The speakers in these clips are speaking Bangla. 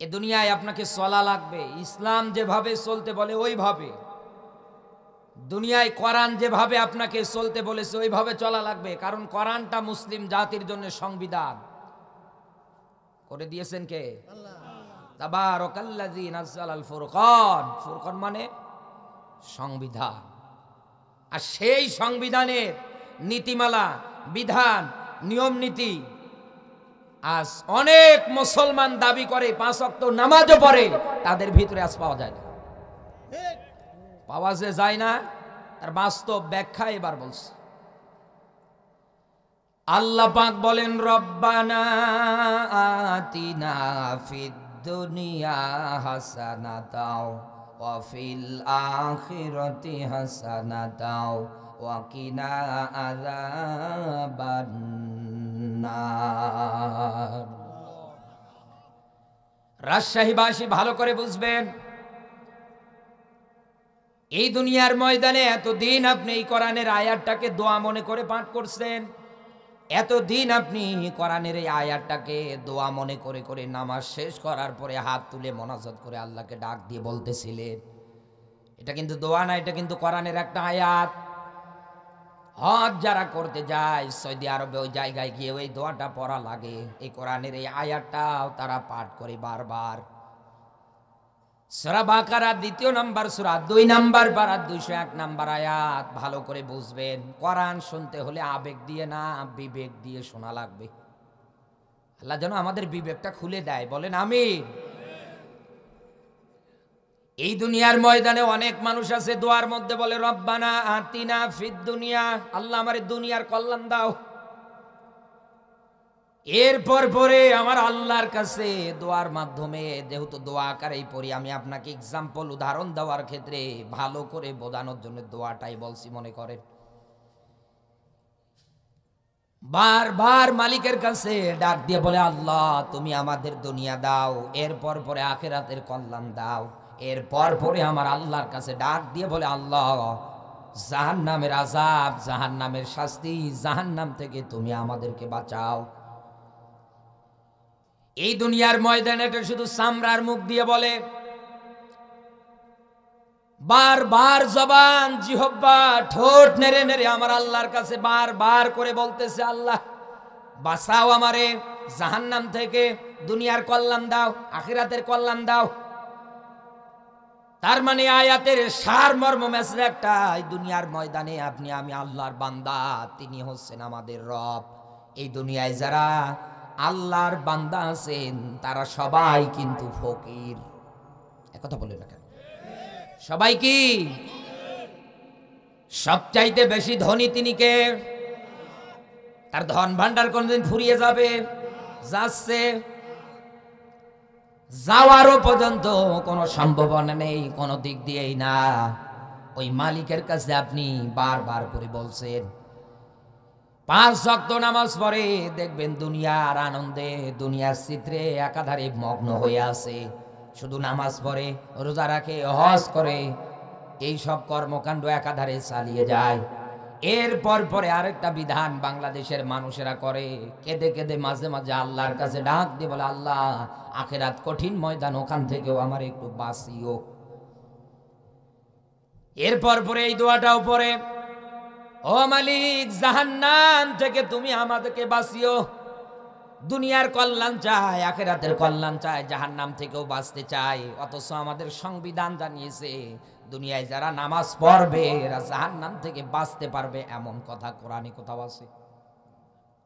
এ দুনিয়ায় আপনাকে চলা লাগবে, ইসলাম যেভাবে চলতে বলে ওইভাবে। দুনিয়ায় কোরআন যেভাবে আপনাকে চলতে বলেছে ওইভাবে চলা লাগবে, কারণ কোরআনটা মুসলিম জাতির জন্য সংবিধান করে দিয়েছেন কে? তাবারাকাল্লাযী নাযালাল ফুরকান। ফুরকান মানে সংবিধান। আর সেই সংবিধানের নীতিমালা, বিধান, নিয়ম নীতি আজ অনেক মুসলমান দাবি করে 5 ওয়াক্ত নামাজও পড়ে, তাদের ভিতরে আজ পাওয়া যায় না। পাওয়া যে যায় না তার বাস্তব ব্যাখ্যা এবার বলছে। আল্লাহ পাক বলেন, রব্বানা আতিনা ফিদ দুনিয়া হাসানাতাও ওয়া ফিল আখিরাতি হাসানাতাও ওয়া কিনা আযাবান নার। রাজশাহীবাসী ভালো করে বুঝবেন, এই দুনিয়ার ময়দানে এতদিন আপনি এই কোরআনের আয়াতটাকে দোয়া মনে করে পাঠ করছেন, এতদিন আপনি কোরআনের এই আয়াতটাকে দোয়া মনে করে করে নামাজ শেষ করার পরে হাত তুলে মোনাজাত করে আল্লাহকে ডাক দিয়ে বলতেছিলেন। এটা কিন্তু দোয়া না, এটা কিন্তু কোরআনের একটা আয়াত। হজ যারা করতে যায় সৌদি আরবে, ওই জায়গায় গিয়ে ওই দোয়াটা পড়া লাগে, এই কোরআনের এই আয়াতটাও তারা পাঠ করে বারবার। সূরা বাকারা 2 নম্বর সূরা 2 নম্বর পারা 201 নম্বর আয়াত। ভালো করে বুঝবেন, কোরআন শুনতে হলে আবেগ দিয়ে না, বিবেক দিয়ে শোনা লাগবে। আল্লাহ যেন আমাদের বিবেকটা খুলে দেয়, বলেন আমিন। এই দুনিয়ার ময়দানে অনেক মানুষ আছে দোয়ার মধ্যে বলে, রব্বানা আতিনা ফিদ দুনিয়া, আল্লাহ আমার দুনিয়ার কল্যাণ দাও। এরপর পরে আমার আল্লাহর কাছে দোয়ার মাধ্যমে, যেহেতু দোয়া আকারেই পড়ি, আমি আপনাকে এক্সাম্পল উদাহরণ দেওয়ার ক্ষেত্রে ভালো করে বোঝানোর জন্য দোয়াটাই বলছি, মনে করেন। বারবার মালিকের কাছে ডাক দিয়ে বলে, আল্লাহ তুমি আমাদের দুনিয়া দাও, এরপর পরে আখিরাতের কল্যাণ দাও। এরপর পরে আমার আল্লাহর কাছে ডাক দিয়ে বলে, আল্লাহ জাহান্নামের আযাব, জাহান্নামের শাস্তি, জাহান্নাম থেকে তুমি আমাদেরকে বাঁচাও। এই দুনিয়ার ময়দানে এটা শুধু চামড়ার মুখ দিয়ে বলে, বারবার জবান, জিহ্বা, ঠোঁট নেড়ে নেড়ে আমার আল্লাহর কাছে বারবার করে বলতেছে, আল্লাহ বাঁচাও আমারে জাহান্নাম থেকে, দুনিয়ার কল্যাণ দাও, আখিরাতের কল্যাণ দাও। তার মানে আয়াতের সারমর্ম মেসেজ একটা, এই দুনিয়ার ময়দানে আপনি আমি আল্লাহর বান্দা, তিনি হচ্ছেন আমাদের রব। এই দুনিয়ায় যারা আল্লাহর বান্দা আছেন তারা সবাই কিন্তু ফকির। একথা বলে না কেন? সবাই কি? সবচাইতে বেশি ধনী তিনি কে? তার ধন ভান্ডার কোনদিন ফুরিয়ে যাবে? যাচ্ছে, যাওয়ারও পর্যন্ত কোনো সম্ভাবনা নেই, কোনো দিক দিয়েই না। ওই মালিকের কাছে আপনি বারবার করে বলছেন, 5 ওয়াক্ত নামাজ পড়ে, দেখবেন দুনিয়ার আনন্দে, দুনিয়ার চিত্রে একাধারে মগ্ন হয়ে আছে। শুধু নামাজ পড়ে, রোজা রাখে, হজ করে, এই সব কর্মকাণ্ড একাধারে চালিয়ে যায়। এরপর পরে আরেকটা বিধান বাংলাদেশের মানুষেরা করে, কেঁদে কেঁদে মাঝে মাঝে আল্লাহর কাছে ডাক দিয়ে বলে, আল্লাহ আখিরাত কঠিন ময়দান, ওখান থেকেও আমার একটু বাঁচিও। এরপর পরে এই দোয়াটাও পড়ে, ও মালিক জাহান্নাম থেকে তুমি আমাদেরকে বাঁচিও। দুনিয়ার কল্যাণ চায়, আখিরাতের কল্যাণ চায়, জাহান্নাম থেকেও বাঁচতে চায়। অথচ আমাদের সংবিধান জানিয়েছে দুনিয়ায় যারা নামাজ পড়বে এরা জাহান্নাম থেকে বাঁচতে পারবে, এমন কথা কোরআনে কোথাও আছে?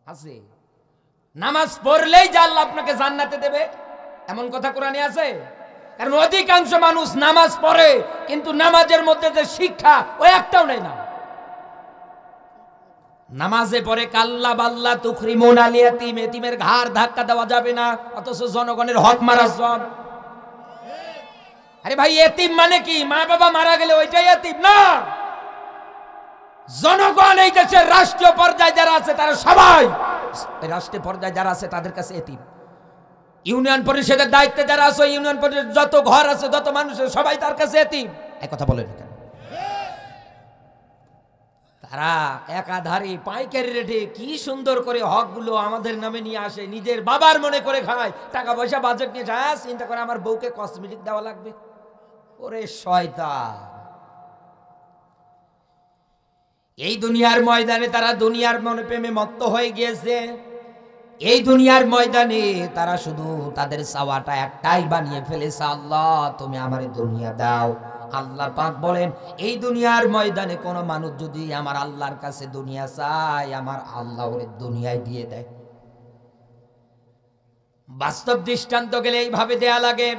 আছে? নামাজ পড়লেই যে আল্লাহ আপনাকে জান্নাতে দেবে, এমন কথা কোরআনে আছে? কারণ অধিকাংশ মানুষ নামাজ পড়ে কিন্তু নামাজের মধ্যে যে শিক্ষা ওই একটাও নেই না। নামাজে পড়ে কাল্লা বাল্লা তুখরিমুন আল ইয়াতীম, এতিমের ঘাড় ধাক্কা দেওয়া যাবে না, অথচ জনগণের হক মারা সব। আরে ভাই, এতিম মানে কি? মা বাবা মারা গেলে ওইটাই এতিম না। জনগণ এই দেশের রাষ্ট্রীয় পর্যায়ে যারা আছে তারা সবাই, রাষ্ট্রীয় পর্যায়ে যারা আছে তাদের কাছে এতিম। ইউনিয়ন পরিষদের দায়িত্বে যারা আছে, ইউনিয়ন পরিষদের যত ঘর আছে, যত মানুষ, সবাই তার কাছে এতিম। এক কথা বলেন কেন? তারা একাধারে পাইকারি রেটে কি সুন্দর করে হকগুলো আমাদের নামে নিয়ে আসে, নিজের বাবার মনে করে খায়, টাকা পয়সা বাজেট নিয়ে যায়, চিন্তা করে আমার বউকে কসমেটিক দেওয়া লাগবে। ওরে শয়তান! এই দুনিয়ার ময়দানে তারা দুনিয়ার মনে প্রেমে মত্ত হয়ে গিয়েছে। এই দুনিয়ার ময়দানে তারা শুধু তাদের চাওয়াটা একটাই বানিয়ে ফেলেছে, আল্লাহ তুমি আমারে দুনিয়া দাও। আল্লাহ পাক বলেন, এই দুনিয়ার ময়দানে কোনো মানুষ যদি আমার আল্লাহর কাছে দুনিয়া চায়, আমার আল্লাহ ওরে দুনিয়ায় দিয়ে দেয়। বাস্তব দৃষ্টান্ত গেলে এইভাবে দেয়া লাগে।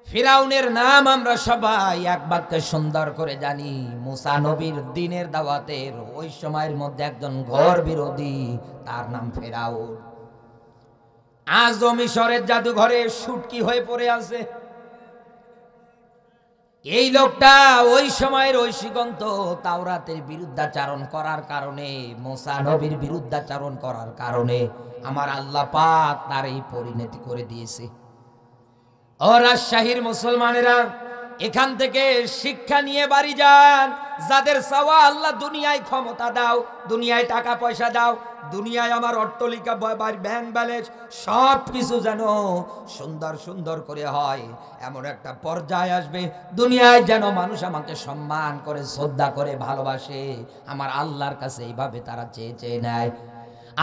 ফিরাউনের নাম আমরা সবাই এক বাক্যে সুন্দর করে জানি, মুসা নবীর দিনের দাওয়াতের ওই সময়ের মধ্যে একজন ঘোর বিরোধী, তার নাম ফিরাউন। আজও মিশরের জাদুঘরে শুটকি হয়ে পড়ে আছে। এই লোকটা ওই সময়ের ঐশীগন্ত তাওরাতের বিরুদ্ধাচারণ করার কারণে, মুসা নবীর বিরুদ্ধাচারণ করার কারণে আমার আল্লাহ পাক তার এই পরিণতি করে দিয়েছে। ও রাজশাহীর মুসলমানেরা, এখান থেকে শিক্ষা নিয়ে বাড়ি যান। যাদের চাওয়া আল্লাহ দুনিয়ায় ক্ষমতা দাও, দুনিয়ায় টাকা পয়সা দাও, দুনিয়ায় আমার অট্টালিকা, ব্যাংক ব্যালেন্স সব কিছু যেন সুন্দর সুন্দর করে হয়, এমন একটা পর্যায়ে আসবে দুনিয়ায় যেন মানুষ আমাকে সম্মান করে, শ্রদ্ধা করে, ভালোবাসে। আমার আল্লাহর কাছে এইভাবে তারা চেয়ে চেয়ে নেয়।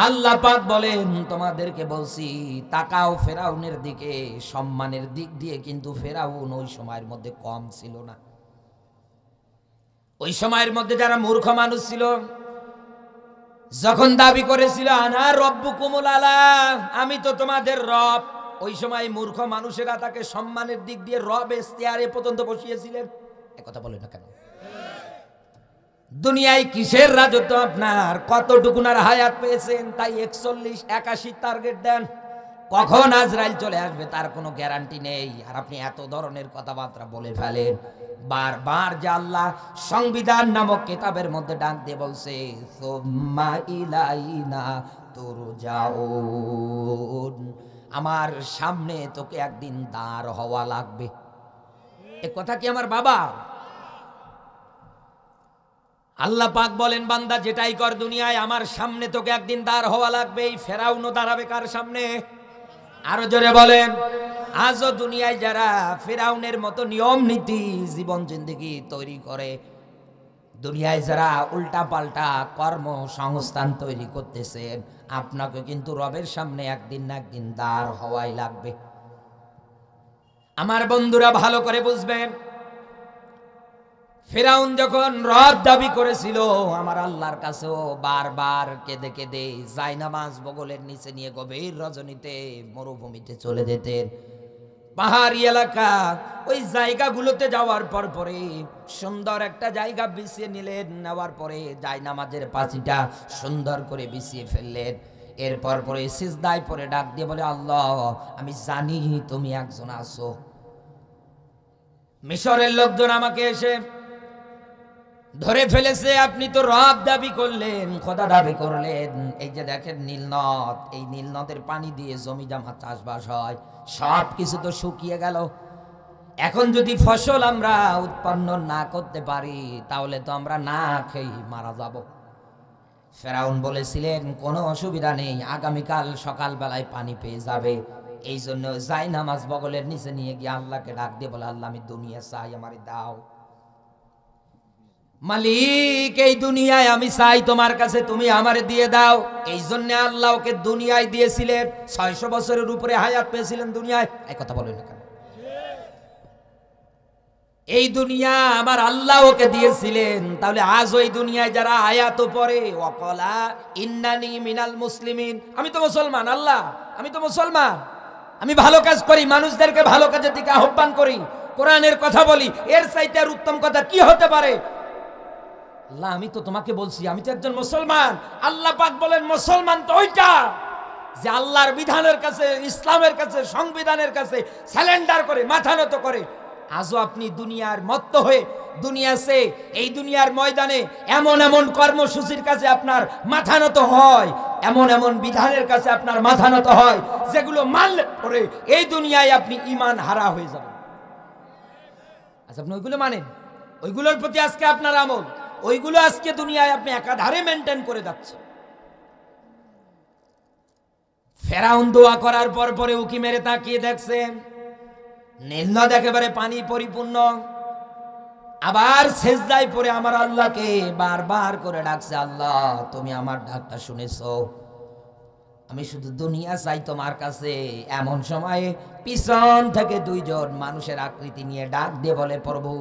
আল্লাহ পাক বলেন, তোমাদেরকে বলছি তাকাও ফেরাউনের দিকে। সম্মানের দিক দিয়ে কিন্তু ফেরাউন ওই সময়ের মধ্যে কম ছিল না। ওই সময়ের মধ্যে যারা মূর্খ মানুষ ছিল, যখন দাবি করেছিল আনা রব্বুকুমুল আলা, আমি তো তোমাদের রব, ওই সময় মূর্খ মানুষেরা তাকে সম্মানের দিক দিয়ে রব ইখতিয়ারে পর্যন্ত বসিয়েছিলেন। একথা বলে না কেন? দুনিয়ায় কিসের রাজত্ব আপনার? কতটুকুনার হায়াত পেয়েছেন? তাই 41-81 টার্গেট দেন। কখন আজরাইল চলে আসবে তার কোনো গ্যারান্টি নেই। আর আপনি এত ধরনের কথাবার্তা বলে ফেলেন। বারবার যে আল্লাহ সংবিধান নামক কিতাবের মধ্যে ডাক দিয়ে বলছে, সুম্মা ইলাইনা তুরজাউন, আমার সামনে তোকে একদিন দাঁড় হওয়া লাগবে। এ কথা কি আমার বাবা? আল্লাহ পাক বলেন, বান্দা যেটাই কর দুনিয়ায়, আমার সামনে তোকে একদিন দাঁড় হওয়া লাগবে। এই ফেরাউনও দাঁড়াবে কার সামনে? আরো জোরে বলেন। আজও দুনিয়ায় যারা ফেরাউনের মতো নিয়ম নীতি জীবন জিন্দেগি তৈরি করে, দুনিয়ায় যারা উল্টা পাল্টা কর্মসংস্থান তৈরি করতেছেন, আপনাকে কিন্তু রবের সামনে একদিন না একদিন দাঁড় হওয়াই লাগবে। আমার বন্ধুরা ভালো করে বুঝবেন, ফিরাউন যখন রব দাবি করেছিল, আমার আল্লাহর কাছেও বারবার কেঁদে কেঁদে জায়নামাজ বগলের নিচে নিয়ে গভীর রজনীতে মরুভূমিতে চলে যেতেন। পাহাড়ি এলাকা, ওই জায়গাগুলোতে যাওয়ার পরে সুন্দর একটা জায়গা বিছিয়ে নিলেন। নেওয়ার পরে জায়নামাজের পাঁচিটা সুন্দর করে বিছিয়ে ফেললেন। এরপর পরে সিজদায় পরে ডাক দিয়ে বলে, আল্লাহ আমি জানি তুমি একজন আছো। মিশরের লোকজন আমাকে এসে ধরে ফেলেছে, আপনি তো রব দাবি করলেন, খোদা দাবি করলেন। এই যে দেখেন নীলনদ, এই নীলনদের পানি দিয়ে জমি জামা চাষবাস হয়, সব কিছু তো শুকিয়ে গেল। এখন যদি ফসল আমরা উৎপন্ন না করতে পারি, তাহলে তো আমরা না খেয়ে মারা যাব। ফেরাউন বলেছিলেন, কোনো অসুবিধা নেই, আগামীকাল সকালবেলায় পানি পেয়ে যাবে। এই জন্য জায়নামাজ বগলের নিচে নিয়ে গিয়ে আল্লাহকে ডাক দিয়ে বলে, আল্লাহ আমি দুনিয়া চাই, আমারে দাও। মালিক এই দুনিয়ায় আমি চাই তোমার কাছে, তুমি আমারে দিয়ে দাও। এই জন্য আল্লাহ ওকে দুনিয়ায় দিয়েছিলেন। 600 বছরের উপরে হায়াত পেয়েছিলেন দুনিয়ায়। এই কথা বলেন না কেন? এই দুনিয়া আমার আল্লাহ ওকে দিয়েছিলেন। তাহলে আজ ওই দুনিয়ায় যারা আয়াত পড়ে, ওয়াকালা ইন্নানি মিনাল মুসলিমিন, আমি তো মুসলমান, আল্লাহ আমি তো মুসলমান, আমি ভালো কাজ করি, মানুষদেরকে ভালো কাজের দিকে আহ্বান করি, কোরআনের কথা বলি, এর চাইতে আর উত্তম কথা কি হতে পারে? আল্লাহ আমি তো তোমাকে বলছি আমি তো একজন মুসলমান। আল্লাহ পাক বলেন, মুসলমান তো ওইটা যে আল্লাহর বিধানের কাছে, ইসলামের কাছে, সংবিধানের কাছে স্যালেন্ডার করে, মাথা নত করে। আজও আপনি দুনিয়ার মত্ত হয়ে দুনিয়াতে, এই দুনিয়ার ময়দানে এমন এমন কর্মসূচির কাছে আপনার মাথা নত হয়, এমন এমন বিধানের কাছে আপনার মাথা নত হয়, যেগুলো মানলে পরে এই দুনিয়ায় আপনি ঈমান হারা হয়ে যাবেন। আচ্ছা আপনি ওইগুলো মানেন, ওইগুলোর প্রতি আজকে আপনার আমল, ওইগুলো আজকে দুনিয়ায় আপনি একাধারে মেনটেন করে যাচ্ছেন। ফেরাউন দোয়া করার পর পরে উকি মেরে তাকিয়ে দেখছে নীল নদ একেবারে পানি পরিপূর্ণ। আবার সেজদায় পড়ে আমার আল্লাহকে বারবার করে ডাকছে, আল্লাহ তুমি আমার ডাকটা শুনেছো, আমি শুধু দুনিয়া চাই তোমার কাছে। এমন সময়ে পিছন থেকে দুইজন মানুষের আকৃতি নিয়ে ডাক দিয়ে বলে, প্রভু।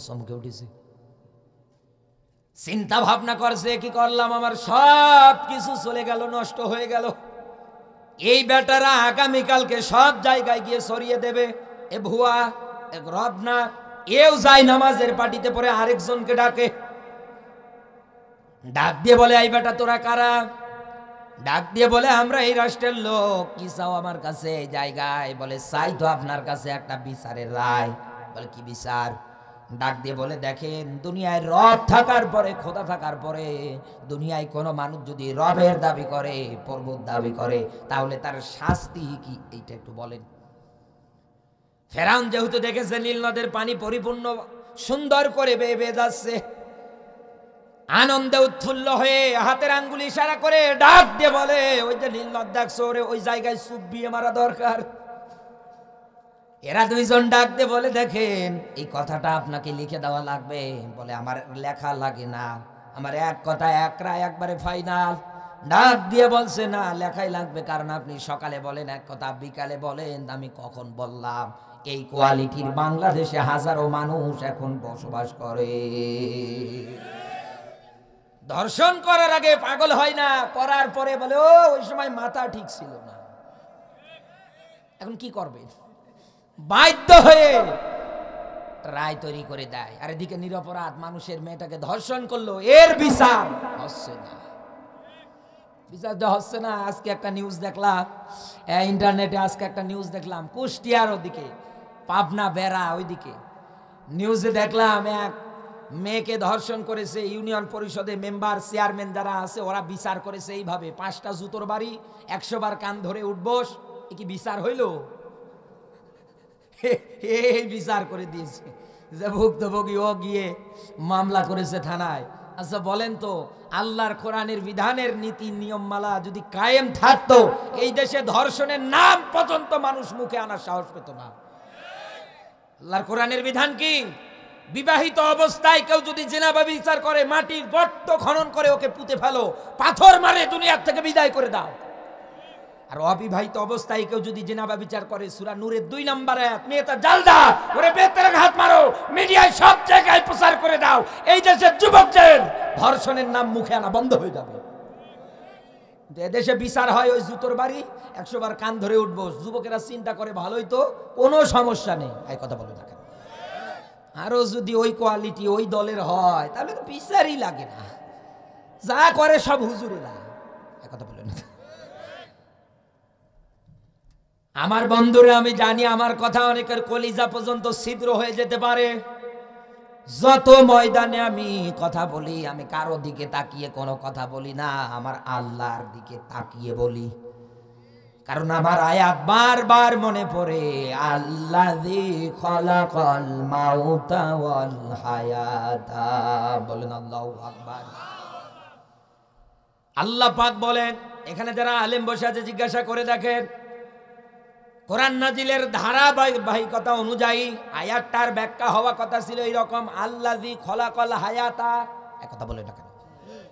চমকে উঠেছে, চিন্তা ভাবনা করছে, কি করলাম, আমার সব কিছু চলে গেল, নষ্ট হয়ে গেল। এই বেটারা আগামীকালকে সব জায়গায় গিয়ে ছড়িয়ে দেবে। এ ভুয়া, এ রব না, এও যায় নামাজের পার্টিতে পরে আরেকজনকে ডাকে, ডাক দিয়ে বলে, এই বেটা তোরা কারা? ডাক দিয়ে বলে, আমরা এই রাষ্ট্রের লোক। কি চাও আমার কাছে এই জায়গায়? বলে, চাই তো আপনার কাছে একটা বিচারের রায়। বলে, কি বিচার? ডাক দিয়ে বলে, দেখেন দুনিয়ায় রব থাকার পরে, খোদা থাকার পরে, দুনিয়ায় কোনো মানুষ যদি রবের দাবি করে, প্রভুর দাবি করে, তাহলে তার শাস্তি কি, এইটা একটু বলেন। ফেরাউন যেহেতু দেখেছে নীল নদের পানি পরিপূর্ণ সুন্দর করে বেয়ে বেয়ে যাচ্ছে, আনন্দে উৎফুল্ল হয়ে হাতের আঙ্গুলি ইশারা করে ডাক দিয়ে বলে, ওই যে নীল নদ দেখছো, ওরে ওই জায়গায় চুবিয়ে মারা দরকার। এরা দুইজন ডাক দিয়ে বলে, দেখেন এই কথাটা আপনাকে লিখে দেওয়া লাগবে। বলে, আমার লেখা লাগে না, আমার এক কথা এক রায়, একবারে ফাইনাল। ডাক দিয়ে বলছে, না লেখাই লাগবে, কারণ আপনি সকালে বলেন এক কথা, বিকালে বলেন আমি কখন বললাম। এই কোয়ালিটির বাংলাদেশে হাজারো মানুষ এখন বসবাস করে। দর্শন করার আগে পাগল হয় না, করার পরে বলে, ও ওই সময় মাথা ঠিক ছিল না। এখন কি করবে? বাধ্য হয়ে রায় তৈরি করে দেয়। আর এদিকে নিরপরাধ মানুষের মেয়েটাকে ধর্ষণ করলো, এর বিচার হচ্ছে না। বিচার হচ্ছে না। আজকে একটা নিউজ দেখলাম ইন্টারনেটে, আজকে একটা নিউজ দেখলাম কুষ্টিয়ার ওদিকে, পাবনা বেড়া ওইদিকে নিউজে দেখলাম এক মেয়েকে ধর্ষণ করেছে। ইউনিয়ন পরিষদে মেম্বার, চেয়ারম্যান যারা আছে, ওরা বিচার করেছে এইভাবে, 5টা জুতোর বাড়ি, 100 বার কান ধরে উঠবোস। এ কি বিচার হইল? এই বিচার করে দিয়েছে যে ভুক্তভোগী ও গিয়ে মামলা করেছে থানায়। আচ্ছা বলেন তো, আল্লাহর কোরআনের বিধানের নীতি নিয়মমালা যদি কায়েম থাকতো, এই দেশে ধর্ষণের নাম পর্যন্ত মানুষ মুখে আনার সাহস পেত না। আল্লাহর কোরআনের বিধান কি? বিবাহিত অবস্থায় কেউ যদি জিনা বা বিচার করে, মাটির গর্ত খনন করে ওকে পুঁতে ফেলো, পাথর মারে দুনিয়ার থেকে বিদায় করে দাও। আর অবিবাহিত অবস্থায় কেউ যদি জিনা বা বিচার করে, সূরা নূরের 2 নম্বর আয়াত, মেয়েটা জালদা ওরে বেতের ঘাত মারো, মিডিয়ায় সব জায়গায় প্রচার করে দাও। এই দেশের যুবকদের ধর্ষণের নাম মুখে আনা বন্ধ হয়ে যাবে। এদেশে বিচার হয় ওই জুতোর বাড়ি, 100 বার কান ধরে উঠবো। যুবকেরা চিন্তা করে, ভালোই তো, কোনো সমস্যা নেই। এই কথা বলে না। আরো যদি ওই কোয়ালিটি ওই দলের হয়, তাহলে তো বিচারই লাগে না, যা করে সব হুজুরেরা। এই কথা বলে না। আমার বন্ধুরা, আমি জানি আমার কথা অনেকের কলিজা পর্যন্ত ছিদ্র হয়ে যেতে পারে। যত ময়দানে আমি কথা বলি, আমি কারো দিকে তাকিয়ে কোনো কথা বলি না, আমার আল্লাহর দিকে তাকিয়ে বলি। কারণ আমার আয়াত বারবার মনে পড়ে, আল্লাযী খালাকাল মাউতা ওয়াল হায়াতা। বলেন আল্লাহু আকবার। আল্লাহ পাক বলেন, এখানে যারা আলেম বসে আছে জিজ্ঞাসা করে দেখেন, কোরআন নাজিলের ধারাবাহিকতা অনুযায়ী আয়াতটার ব্যাখ্যা হওয়া কথা ছিল এইরকম, আল্লাযী খালাকাল হায়াতা। এক কথা বলে না কেন?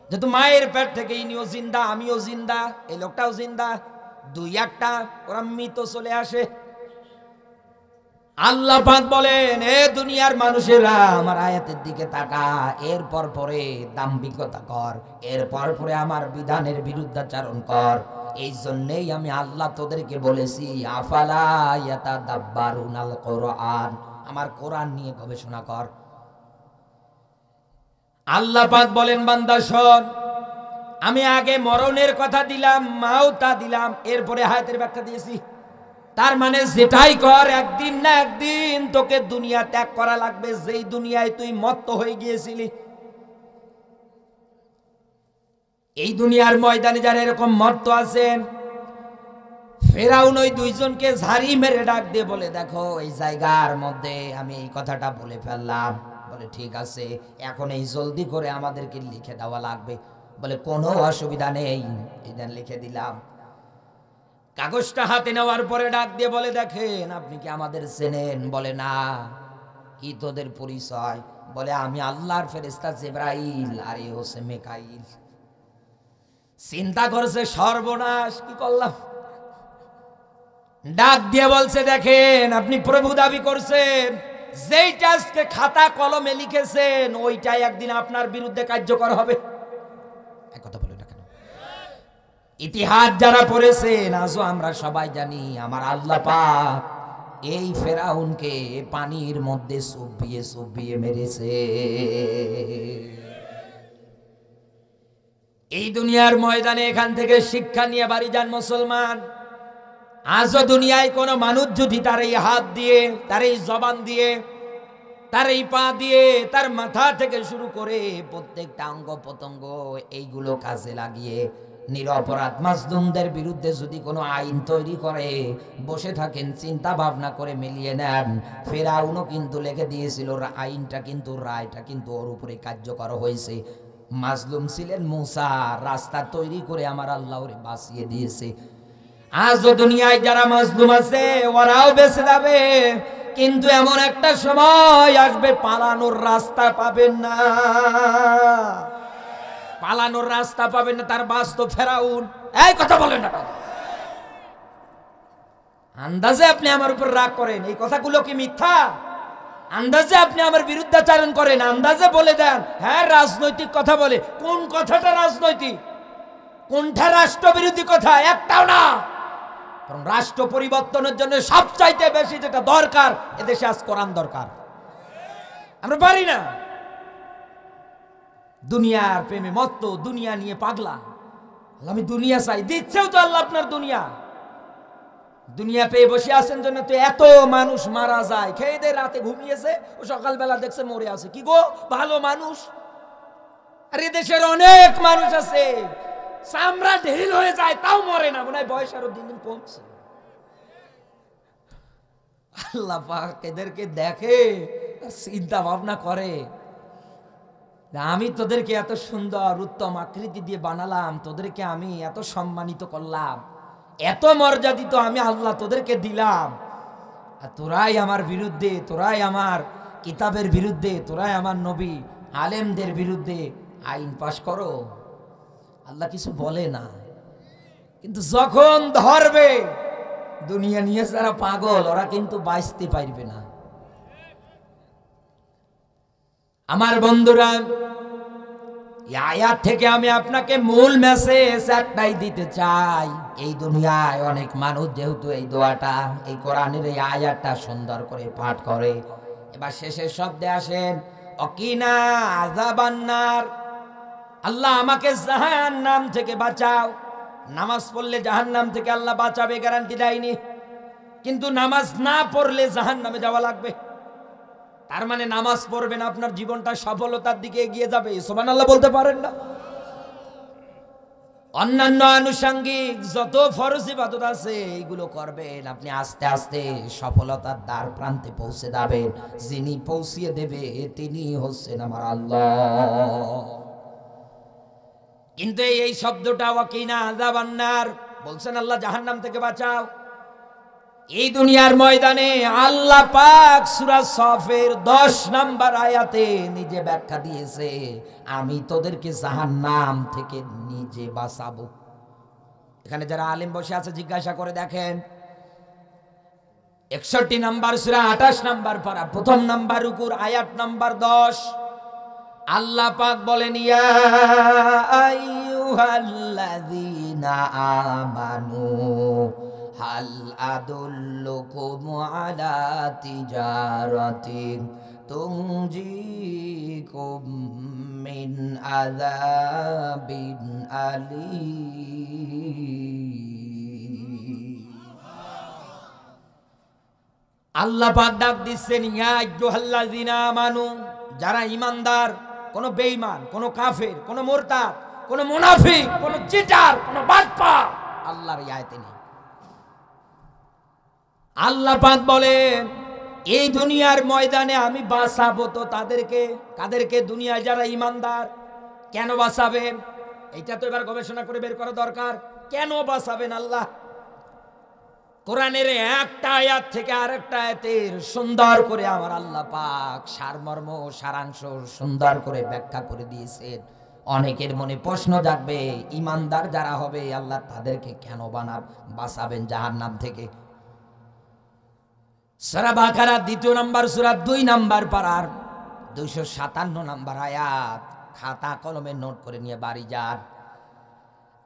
যেহেতু মায়ের পেট থেকে ইনিও জিন্দা, আমিও জিন্দা, এই লোকটাও জিন্দা, দুই একটা ওরা মৃত চলে আসে। আল্লাহ পাক বলেন, এ দুনিয়ার মানুষেরা আমার আয়াতের দিকে তাকা, এরপর পরে দাম্ভিকতা কর, এরপর পরে আমার বিধানের বিরুদ্ধাচরণ কর। এই জন্যই আমি আল্লাহ তোদেরকে বলেছি, আফালা ইয়াতাদাব্বারুনাল কোরআন, আমার কোরআন নিয়ে গবেষণা কর। আল্লাহ পাক বলেন, বান্দা শোন, আমি আগে মরণের কথা দিলাম, মাউতা দিলাম, এরপরে হায়াতের ব্যাখ্যা দিয়েছি। তার মানে যেটাই কর, একদিন না একদিন তোকে দুনিয়া ত্যাগ করা লাগবে, যেই দুনিয়ায় তুই মত্ত হয়ে গিয়েছিলি। এই দুনিয়ার ময়দানে যারা এরকম মত্ত আছেন, ফেরাউন ওই দুইজনকে ঝাড়ি মেরে ডাক দিয়ে বলে, দেখো এই জায়গার মধ্যে আমি এই কথাটা বলে ফেললাম। বলে ঠিক আছে, এখন এই জলদি করে আমাদেরকে লিখে দেওয়া লাগবে। বলে কোনো অসুবিধা নেই, এই দেন লিখে দিলাম। কাগজটা হাতে নেওয়ার পরে ডাক দিয়ে বলে দেখেন আপনি কি আমাদের চেনেন? বলে না। কি তোদের পরিচয়? বলে আমি আল্লাহর ফেরেশতা জিবরাইল আর এ হচ্ছে মিকাইল। চিন্তা করছে সর্বনাশ, কি করলাম। ডাক দিয়ে বলছে দেখেন আপনি প্রভু দাবি করছেন, যেইটা আজকে খাতা কলমে লিখেছেন ওইটাই একদিন আপনার বিরুদ্ধে কার্যকর হবে। এক কথা বলে না কেন? ইতিহাস যারা পড়েছেন আজও আমরা সবাই জানি আমার আল্লাহ পাক এই ফেরাউনকে পানির মধ্যে চুবিয়ে চুবিয়ে মেরেছে। এই দুনিয়ার ময়দানে এখান থেকে শিক্ষা নিয়ে বাড়ি যান মুসলমান। আজও দুনিয়ায় কোন মানুষ যদি তার এই হাত দিয়ে, তার এই জবান দিয়ে, তার এই পা দিয়ে, তার মাথা থেকে শুরু করে প্রত্যেকটা অঙ্গ প্রত্যঙ্গ এইগুলো কাজে লাগিয়ে নিরপরাধ মাজলুমদের বিরুদ্ধে যদি কোনো আইন তৈরি করে বসে থাকেন, চিন্তা ভাবনা করে মিলিয়ে নেন, ফেরাউনও কিন্তু লিখে দিয়েছিল আইনটা, কিন্তু রায়টা কিন্তু ওর উপরে কার্যকর হয়েছে। মাজলুম ছিলেন মুসা, রাস্তা তৈরি করে আমার আল্লাহ ওরে বাঁচিয়ে দিয়েছে। আজও দুনিয়ায় যারা মাজলুম আছে ওরাও বেঁচে যাবে, কিন্তু এমন একটা সময় আসবে পালানোর রাস্তা পাবেন না, পালানোর রাস্তা পাবেন না। তার বাস্তব ফেরাউন। এই কথা বলেন না, আন্দাজে আপনি আমার উপর রাগ করেন, এই কথাগুলো কি মিথ্যা? আন্দাজে আপনি আমার বিরুদ্ধাচারণ করেন, আন্দাজে বলে দেন হ্যাঁ রাজনৈতিক কথা বলে। কোন কথাটা রাজনৈতিক? কোনটা রাষ্ট্রবিরোধী কথা? একটাও না। রাষ্ট্র পরিবর্তনের জন্য সবচাইতে বেশি যেটা দরকার এদেশে আজ কোরআন দরকার। আমরা পারি না। দুনিয়ার প্রেমে মত্ত, দুনিয়া নিয়ে পাগলা। আমি দুনিয়া চাই, দিচ্ছেও তো আল্লাহ আপনার দুনিয়া। দুনিয়া পেয়ে বসে আছেন জন্য তো এত মানুষ মারা যায়। খেয়ে দিয়ে রাতে ঘুমিয়েছে, ও সকালবেলা দেখছে মরে আছে। কি গো ভালো মানুষ? আর এদেশের অনেক মানুষ আছে চামড়া ঢিল হয়ে যায় তাও মরে না, মনে হয় বয়স আরো দিন দিন কমছে। আল্লাহ পাক এদেরকে দেখে চিন্তা ভাবনা করে, আমি তোদেরকে এত সুন্দর উত্তম আকৃতি দিয়ে বানালাম, তোদেরকে আমি এত সম্মানিত করলাম, এত মর্যাদিত আমি আল্লাহ তোদেরকে দিলাম, আর তোরাই আমার বিরুদ্ধে, তোরাই আমার কিতাবের বিরুদ্ধে, তোরাই আমার নবী আলেমদের বিরুদ্ধে আইন পাশ করো। আল্লাহ কিছু বলে না, কিন্তু যখন ধরবে দুনিয়া নিয়ে যারা পাগল ওরা কিন্তু বাঁচতে পারবে না। আমার বন্ধুরা, এই আয়াত থেকে আমি আপনাকে মূল মেসেজ একটাই দিতে চাই। এই দুনিয়ায় অনেক মানুষ যেহেতু এই দোয়াটা, এই কোরআনের এই আয়াতটা সুন্দর করে পাঠ করে। এবার শেষের শব্দে আসেন অকিনা আযাবান্নার, আল্লাহ আমাকে জাহান্নাম থেকে বাঁচাও। নামাজ পড়লে জাহান্নাম থেকে আল্লাহ বাঁচাবে গ্যারান্টি দেয়নি, কিন্তু নামাজ না পড়লে জাহান্নামে যাওয়া লাগবে। তার মানে নামাজ পড়বেন আপনার জীবনটা সফলতার দিকে এগিয়ে যাবে। সুবহানাল্লাহ বলতে পারেন না? অন্যান্য আনুষঙ্গিক যত ফরজ ইবাদত আছে এইগুলো করবেন, আপনি আস্তে আস্তে সফলতার দ্বার প্রান্তে পৌঁছে যাবেন। যিনি পৌঁছিয়ে দেবে তিনি হচ্ছেন আমার আল্লাহ। কিন্তু এই শব্দটা ওয়াকিনা আযাবান্নার বলছেন আল্লাহ জাহান্নাম থেকে বাঁচাও। এই দুনিয়ার ময়দানে আল্লাহ পাক সূরা সফের 10 নম্বর আয়াতে নিজে ব্যাখ্যা দিয়েছে, আমি তোদেরকে জাহান্নাম থেকে নিজে বাঁচাবো। এখানে যারা আলেম বসে আছে জিজ্ঞাসা করে দেখেন, 61 নম্বর সূরা 28 নম্বর পারা 1ম নম্বর রুকুর আয়াত নম্বর 10, আল্লাহ পাক বলেন ইয়া আইয়ুহাল্লাযীনা আমানু হাল আদুল্লুকুম আলা তিজারাতিন তুনজিকুম মিন আযাবিন আলীম। আল্লাহ পাক ডাক দিচ্ছেন ইয়া আইয়ুহাল্লাযীনা আমানু, যারা ঈমানদার, কোন বেঈমান, কোন কাফের, কোন মুরতাদ, কোন মুনাফিক, কোন চিটার, কোন বাটপার আল্লাহর এই আয়াতে নেই। আল্লাহ পাক বলেন এই দুনিয়ার ময়দানে আমি বাঁচাবো তো তাদেরকে। কাদেরকে? দুনিয়ায় যারা ইমানদার। কেন বাঁচাবেন? এইটা তো এবার গবেষণা করে বের করা দরকার। কেন বাঁচাবেন আল্লাহ? কোরআনের একটা আয়াত থেকে আরেকটা আয়াতের সুন্দর করে আমার আল্লাহ পাক সারমর্ম সারাংশ সুন্দর করে ব্যাখ্যা করে দিয়েছেন। অনেকের মনে প্রশ্ন জাগবে, ইমানদার যারা হবে আল্লাহ তাদেরকে কেন বাঁচাবেন জাহান্নাম থেকে? সূরা বাকারা 2 নম্বর সূরা 2 নম্বর পারার 257 নম্বর আয়াত। খাতা কলমে নোট করে নিয়ে বাড়ি যান।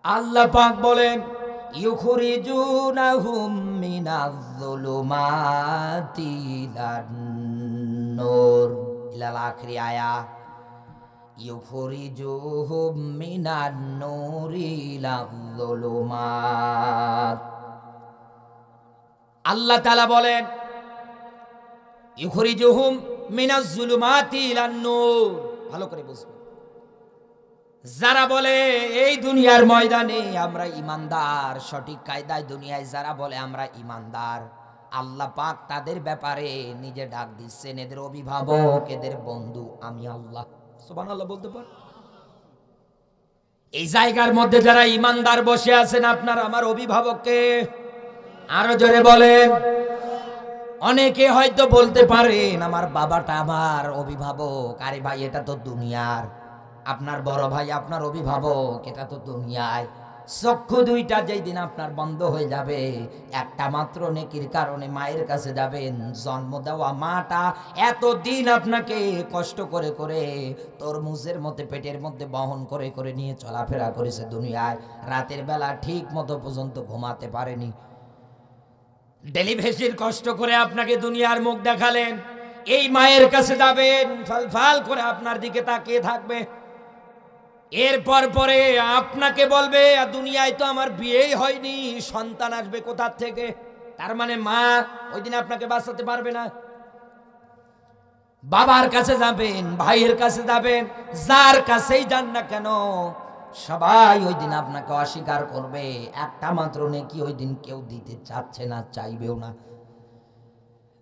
আল্লাহ পাক বলেন, ইউখরিজুনাহুম মিনাজ-যুলুমাতি ইলান-নূর ইলাল আখিরি আয়া। ইউখরিজুহুম মিনান-নূরি ইলাজ-যুলুমাত। আল্লাহ তাআলা বলেন, ইউখরিজুহুম মিনাজ-যুলুমাতি ইলান-নূর। ভালো করে বুঝবেন। যারা বলে এই দুনিয়ার ময়দানে আমরা ইমানদার, সঠিক কায়দায় দুনিয়ায় যারা বলে আমরা ইমানদার, আল্লাহ পাক তাদের ব্যাপারে নিজে ডাক দিচ্ছেন, এদের অভিভাবক, এদের বন্ধু আমি আল্লাহ। সুবহানাল্লাহ বলতে পার? এই জায়গার মধ্যে যারা ইমানদার বসে আছেন, আপনার আমার অভিভাবককে আরো জোরে বলেন। অনেকে হয়তো বলতে পারেন আমার বাবাটা আমার অভিভাবক। আরে ভাই, এটা তো দুনিয়ার। আপনার বড় ভাই আপনার অভিভাবক, এটা তো দুনিয়ায়। চক্ষু দুইটা যেই দিন আপনার বন্ধ হয়ে যাবে, একটা মাত্র নেকির কারণে মায়ের কাছে যাবেন। জন্ম দেওয়া মাটা এতদিন আপনাকে কষ্ট করে করে তরমুজের মধ্যে পেটের মধ্যে বহন করে করে নিয়ে চলাফেরা করেছে দুনিয়ায়। রাতের বেলা ঠিক মতো পর্যন্ত ঘুমাতে পারেনি। ডেলিভারির কষ্ট করে আপনাকে দুনিয়ার মুখ দেখালেন। এই মায়ের কাছে যাবেন, ফাল ফাল করে আপনার দিকে তাকিয়ে থাকবে। এরপর পরে আপনাকে বলবে দুনিয়ায় তো আমার বিয়েই হয়নি, সন্তান আসবে কোথা থেকে? তার মানে মা ওই দিন আপনাকে বাঁচাতে পারবে না। বাবার কাছে যাবেন, ভাইয়ের কাছে যাবেন, যার কাছেই যান না কেন সবাই ওই দিন আপনাকে অস্বীকার করবে। একটা মাত্র নেকি ওই দিন কেউ দিতে চাচ্ছে না, চাইবেও না।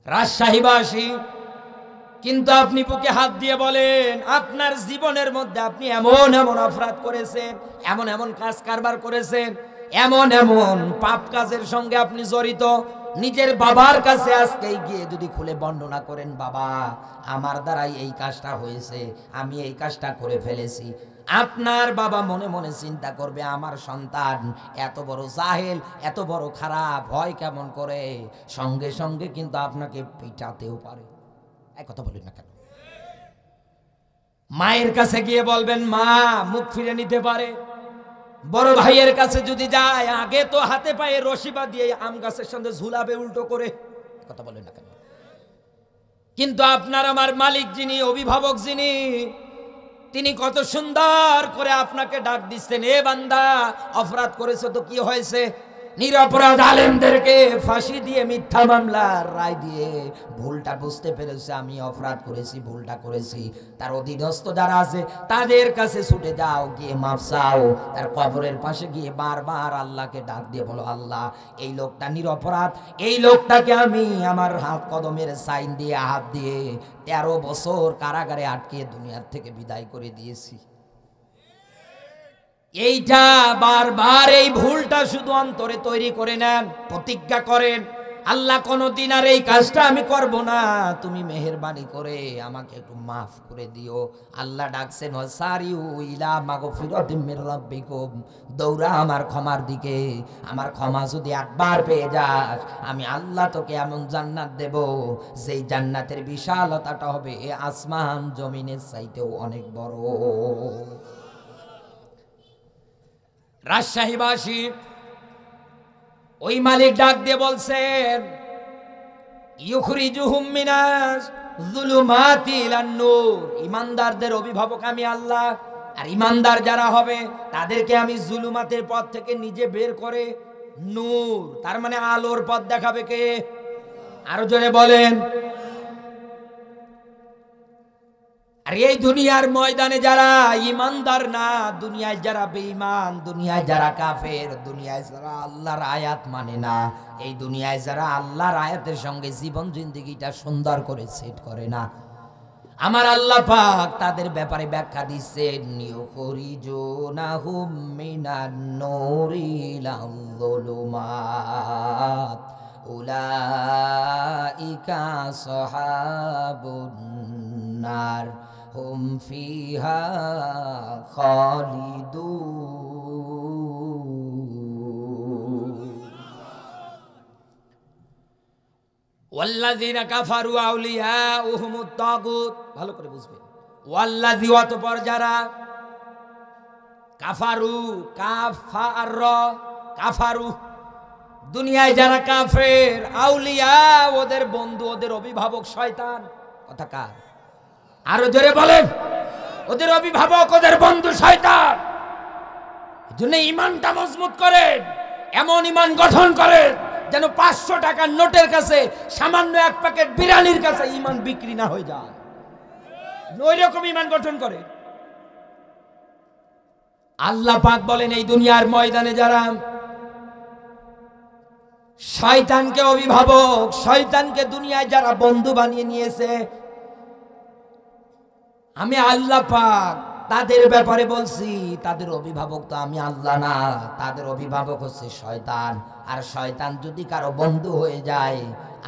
রাজশাহীবাসী, কিন্তু আপনি বুকে হাত দিয়ে বলেন আপনার জীবনের মধ্যে আপনি এমন এমন অপরাধ করেছেন, এমন এমন কাজ কারবার করেছেন, এমন এমন পাপ কাজের সঙ্গে আপনি জড়িত। নিজের বাবার কাছে আজকেই গিয়ে যদি খুলে বর্ণনা করেন, বাবা আমার দ্বারাই এই কাজটা হয়েছে, আমি এই কাজটা করে ফেলেছি, আপনার বাবা মনে মনে চিন্তা করবে আমার সন্তান এত বড় জাহেল, এত বড় খারাপ হয় কেমন করে। সঙ্গে সঙ্গে কিন্তু আপনাকে পিটাতেও পারে। এক কথা বলেন না কেন? মায়ের কাছে গিয়ে বলবেন মা মুখ ফিরে নিতে পারে। বড় ভাইয়ের কাছে যদি যায়, আগে তো হাতে পায়ে রশি বাঁধিয়ে আম গাছের সঙ্গে ঝুলাবে উল্টো করে। কথা বলেন না কেন? কিন্তু আপনার আমার মালিক যিনি, অভিভাবক যিনি, তিনি কত সুন্দর করে আপনাকে ডাক দিচ্ছেন, এ বান্দা অপরাধ করেছে তো কি হয়েছে? নিরপরাধ আলেমদেরকে ফাঁসি দিয়ে মিথ্যা মামলার রায় দিয়ে ভুলটা বুঝতে পেরেছে, আমি অপরাধ করেছি, ভুলটা করেছি। তার অধীনস্থ যারা আছে তাদের কাছে ছুটে যাও, গিয়ে মাফ চাও। তার কবরের পাশে গিয়ে বারবার আল্লাহকে ডাক দিয়ে বলো, আল্লাহ এই লোকটা নিরপরাধ, এই লোকটাকে আমি আমার হাত কদমের সাইন দিয়ে হাত দিয়ে 13 বছর কারাগারে আটকে দুনিয়ার থেকে বিদায় করে দিয়েছি। এইটা বারবার এই ভুলটা শুধু অন্তরে তৈরি করে নেন, প্রতিজ্ঞা করেন, আল্লাহ কোনদিন আর এই কাজটা আমি করব না, তুমি মেহেরবানি করে আমাকে একটু মাফ করে দিও। আল্লাহ ডাকছেন ওয়াসারিউ ইলা মাগফিরাতিম মির রাব্বিকুম, দৌড়া আমার ক্ষমার দিকে। আমার ক্ষমা যদি একবার পেয়ে যাস, আমি আল্লাহ তোকে এমন জান্নাত দেব যেই জান্নাতের বিশালতাটা হবে আসমান জমিনের চাইতেও অনেক বড়। রাজশাহীবাসী, ওই মালিক ডাক দিয়ে বলছেন ইউখরিজুহুম মিনাজ যুলুমাতি ইলান নূর, ইমানদারদের অভিভাবক আমি আল্লাহ। আর ইমানদার যারা হবে তাদেরকে আমি জুলুমাতের পথ থেকে নিজে বের করে নূর, তার মানে আলোর পথ দেখাবে কে? আরো জোরে বলেন। আর এই দুনিয়ার ময়দানে যারা ইমানদার না, দুনিয়ায় যারা বেঈমান, দুনিয়ায় যারা কাফের, দুনিয়ায় যারা আল্লাহর আয়াত মানে না, এই দুনিয়ায় যারা আল্লাহর আয়াতের সঙ্গে জীবন জিন্দেগিটা সুন্দর করে সেট করে না, আমার আল্লাহ পাক তাদের ব্যাপারে ব্যাখ্যা দিচ্ছেন, ইউখরিজুনাহুম মিনান নূরি ইলাল যুলুমাত উলাইকা আসহাবুন নার হুম ফিহা খালিদুন। ওয়াল্লাযিনা কাফারু আউলিয়াউহুমুত তাগুত, ভালো করে বুঝবেন। ওয়াল্লাযী, অতঃপর যারা, কাফারু, কাফারু, দুনিয়ায় যারা কাফের, আউলিয়া ওদের বন্ধু, ওদের অভিভাবক শয়তান। কথা কার? আরো জোরে বলেন। ওদের অভিভাবক, ওদের বন্ধু শয়তান। এজন্য ঈমানটা মজবুত করেন, এমন ঈমান গঠন করেন যেন 500 টাকার নোটের কাছে, সামান্য এক প্যাকেট বিরিয়ানির কাছে ঈমান বিক্রি না হয়ে যায়। ওই রকম ঈমান গঠন করে। আল্লাহ পাক বলেন, এই দুনিয়ার ময়দানে যারা শয়তানকে অভিভাবক, শয়তানকে দুনিয়ায় যারা বন্ধু বানিয়ে নিয়েছে, আমি আল্লাহ পাক তাদের ব্যাপারে বলছি, তাদের অভিভাবক তো আমি আল্লাহ না, তাদের অভিভাবক হচ্ছে শয়তান। আর শয়তান যদি কারো বন্ধু হয়ে যায়,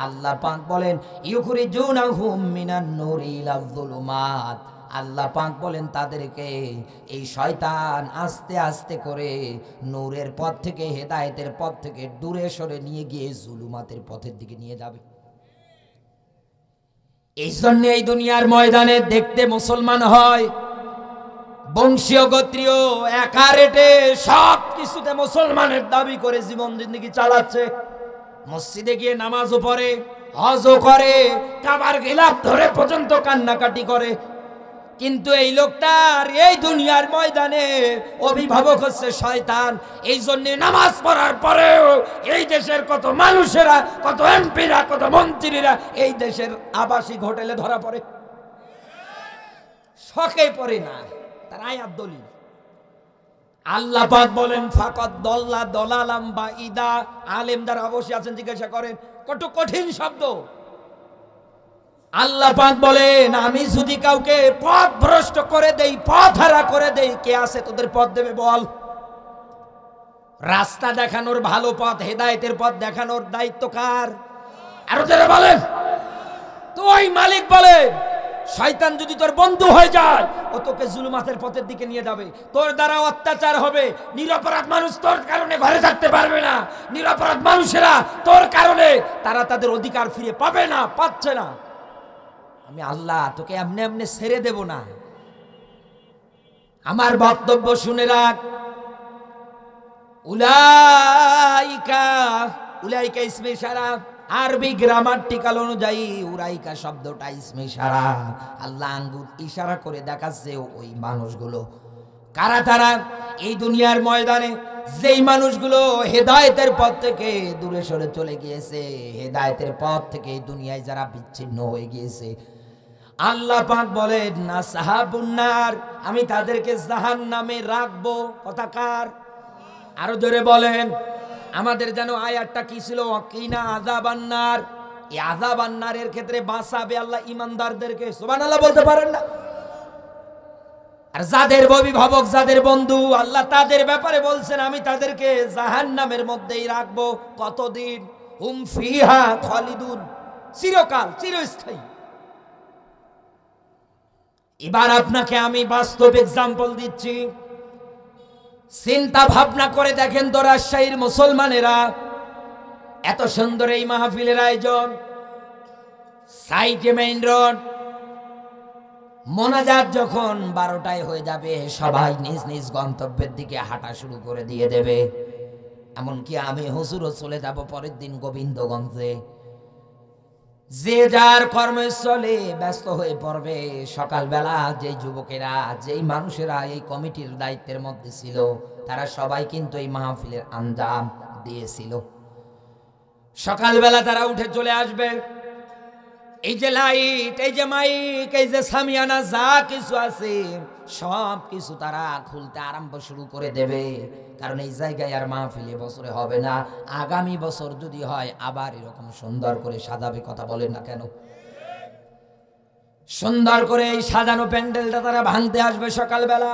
আল্লাহ পাক বলেন, ইউখরিজুনাহুম মিনান নূরি ইলাল যুলুমাত, আল্লাহ পাক বলেন তাদেরকে এই শয়তান আস্তে আস্তে করে নূরের পথ থেকে, হেদায়েতের পথ থেকে দূরে সরে নিয়ে গিয়ে জুলুমাতের পথের দিকে নিয়ে যাবে। এই জন্য এই দুনিয়ার ময়দানে দেখতে মুসলমান হয়, বংশীয় গোত্রীয় একা রেটে সব কিছুতে মুসলমানের দাবি করে জীবন জিন্দেগি চালাচ্ছে। মসজিদে গিয়ে নামাজও পড়ে, হজও করে, কাবার গিলাফ ধরে পর্যন্ত কান্নাকাটি করে। কিন্তু এই লোকটার এই দুনিয়ার ময়দানে অভিভাবক হচ্ছে শয়তান। এই জন্য নামাজ পড়ার পরেও এই দেশের কত মানুষেরা, কত এমপিরা, কত মন্ত্রীরা এই দেশের আবাসিক হোটেলে ধরা পড়ে, শখে পড়ে না, তার আয়াত দলিল। আল্লাহ পাক বলেন, ফাকাদ দল্লা দলালাম বাঈদা। আলেমদার অবশ্যই আছেন, জিজ্ঞাসা করেন, কত কঠিন শব্দ। আল্লাহ পাক বলেন, আমি যদি কাউকে পথ ভ্রষ্ট করে দেই, পথ হারা করে দেই, কে আছে তোদের পথ দেবে বল? রাস্তা দেখানোর, ভালো পথ, হেদায়েতের পথ দেখানোর দায়িত্ব কার? আরো যারা বলেন তো, ওই মালিক বলে, শয়তান যদি তোর বন্ধু হয়ে যায়, ও তোকে জুলুমাতের পথের দিকে নিয়ে যাবে, তোর দ্বারা অত্যাচার হবে, নিরপরাধ মানুষ তোর কারণে ঘরে থাকতে পারবে না, নিরপরাধ মানুষেরা তোর কারণে তারা তাদের অধিকার ফিরে পাবে না, পাচ্ছে না। আমি আল্লাহ তোকে এমনি এমনি ছেড়ে দেব না। আমার বক্তব্য শুনে রাখ। উলাইকা, উলাইকা ইসমে ইশারা, আরবি গ্রামাটিক্যাল অনুযায়ী উলাইকা শব্দটা ইসমে ইশারা। আল্লাহ আঙ্গুল ইশারা করে দেখাচ্ছে ওই মানুষগুলো কারা। তারা এই দুনিয়ার ময়দানে যেই মানুষগুলো হেদায়েতের পথ থেকে দূরে সরে চলে গিয়েছে, হেদায়েতের পথ থেকে এই দুনিয়ায় যারা বিচ্ছিন্ন হয়ে গিয়েছে, আল্লাহ পাক বলেন, না সাহাবুন নার, আমি তাদেরকে জাহান্নামে রাখবো। কথা কার? আরো জোরে বলেন। আমাদের যেন আয়াতটা কি ছিল? ওয়াকিনা আযাবান নার। এই আযাবান নারের ক্ষেত্রে বাঁচাবে আল্লাহ ইমানদারদেরকে। সুবহানাল্লাহ বলতে পারেন না? আর যাদের অভিভাবক, যাদের বন্ধু, আল্লাহ তাদের ব্যাপারে বলছেন, আমি তাদেরকে জাহান্নামের মধ্যেই রাখবো। কতদিন? হুম ফিহা খালিদুন, চিরকাল, চিরস্থায়ী। এবার আপনাকে আমি বাস্তব এক্সাম্পল দিচ্ছি। চিন্তা ভাবনা করে দেখেন তো, রাজশাহীর মুসলমানেরা, এত সুন্দর এই মাহফিলের আয়োজন, সাইটে মেইন রোড, মোনাজাত যখন 12টায় হয়ে যাবে, সবাই নিজ নিজ গন্তব্যের দিকে হাঁটা শুরু করে দিয়ে দেবে। এমনকি আমি হুজুরও চলে যাব পরের দিন গোবিন্দগঞ্জে। যে যার কর্মস্থলে ব্যস্ত হয়ে পড়বে। সকালবেলা যেই যুবকেরা, যেই মানুষেরা এই কমিটির দায়িত্বের মধ্যে ছিল, তারা সবাই কিন্তু এই মাহফিলের আঞ্জাম দিয়েছিল। সকালবেলা তারা উঠে চলে আসবে। এই যে লাইট, এই যে মাইক, এই যে সামিয়ানা, যা কিছু আছে সব কিছু তারা খুলতে আরম্ভ শুরু করে দেবে। কারণ এই জায়গায় আর মাহফিল বছরে হবে না, আগামী বছর যদি হয় আবার এরকম সুন্দর করে সাজাবে। কথা বলেন না কেন? সুন্দর করে এই সাজানো প্যান্ডেলটা তারা ভাঙতে আসবে সকালবেলা।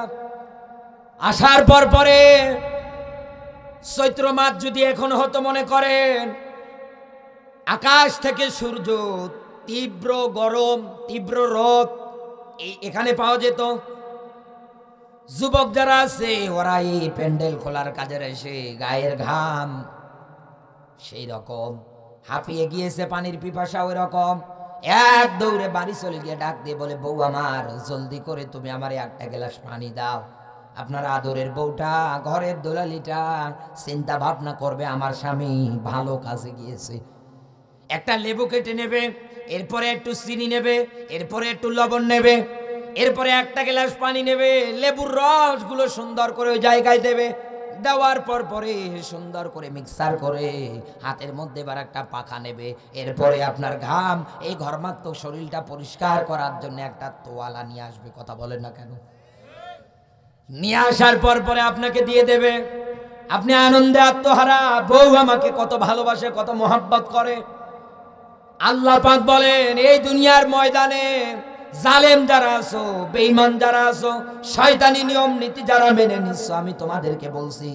আসার পরে চৈত্র মাস যদি এখন হতো, মনে করেন আকাশ থেকে সূর্য, তীব্র গরম, তীব্র রোদ এখানে পাওয়া যেত। যুবক যারা আছে ওরা এই প্যান্ডেল খোলার কাজে এসে গায়ের ঘাম সেই রকম হাঁপিয়ে গিয়েছে, পানির পিপাসা ওই রকম, এক দৌড়ে বাড়ি চলে গিয়ে ডাক দিয়ে বলে, বউ আমার জলদি করে তুমি আমারে একটা গ্লাস পানি দাও। আপনার আদরের বউটা, ঘরের দোলালিটা চিন্তা ভাবনা করবে আমার স্বামী ভালো কাজে গিয়েছে। একটা লেবু কেটে নেবে, এরপরে একটু চিনি নেবে, এরপরে একটু লবণ নেবে, এরপরে একটা গ্লাস পানি নেবে, লেবুর রসগুলো সুন্দর করে ওই জায়গায় দেবে। দেওয়ার পরে সুন্দর করে মিক্সার করে হাতের মধ্যে এবার একটা পাখা নেবে। এরপরে আপনার ঘাম, এই ঘর্মাত্মক শরীরটা পরিষ্কার করার জন্য একটা তোয়ালা নিয়ে আসবে। কথা বলেন না কেন? নিয়ে আসার পরে আপনাকে দিয়ে দেবে। আপনি আনন্দে আত্মহারা, বউ আমাকে কত ভালোবাসে, কত মোহাব্বত করে। আল্লাহ পাক বলেন, এই দুনিয়ার ময়দানে জালেম যারা আছো, বেঈমান যারা আছো, শয়তানি নিয়ম নীতি যারা মেনে নিচ্ছ, আমি তোমাদেরকে বলছি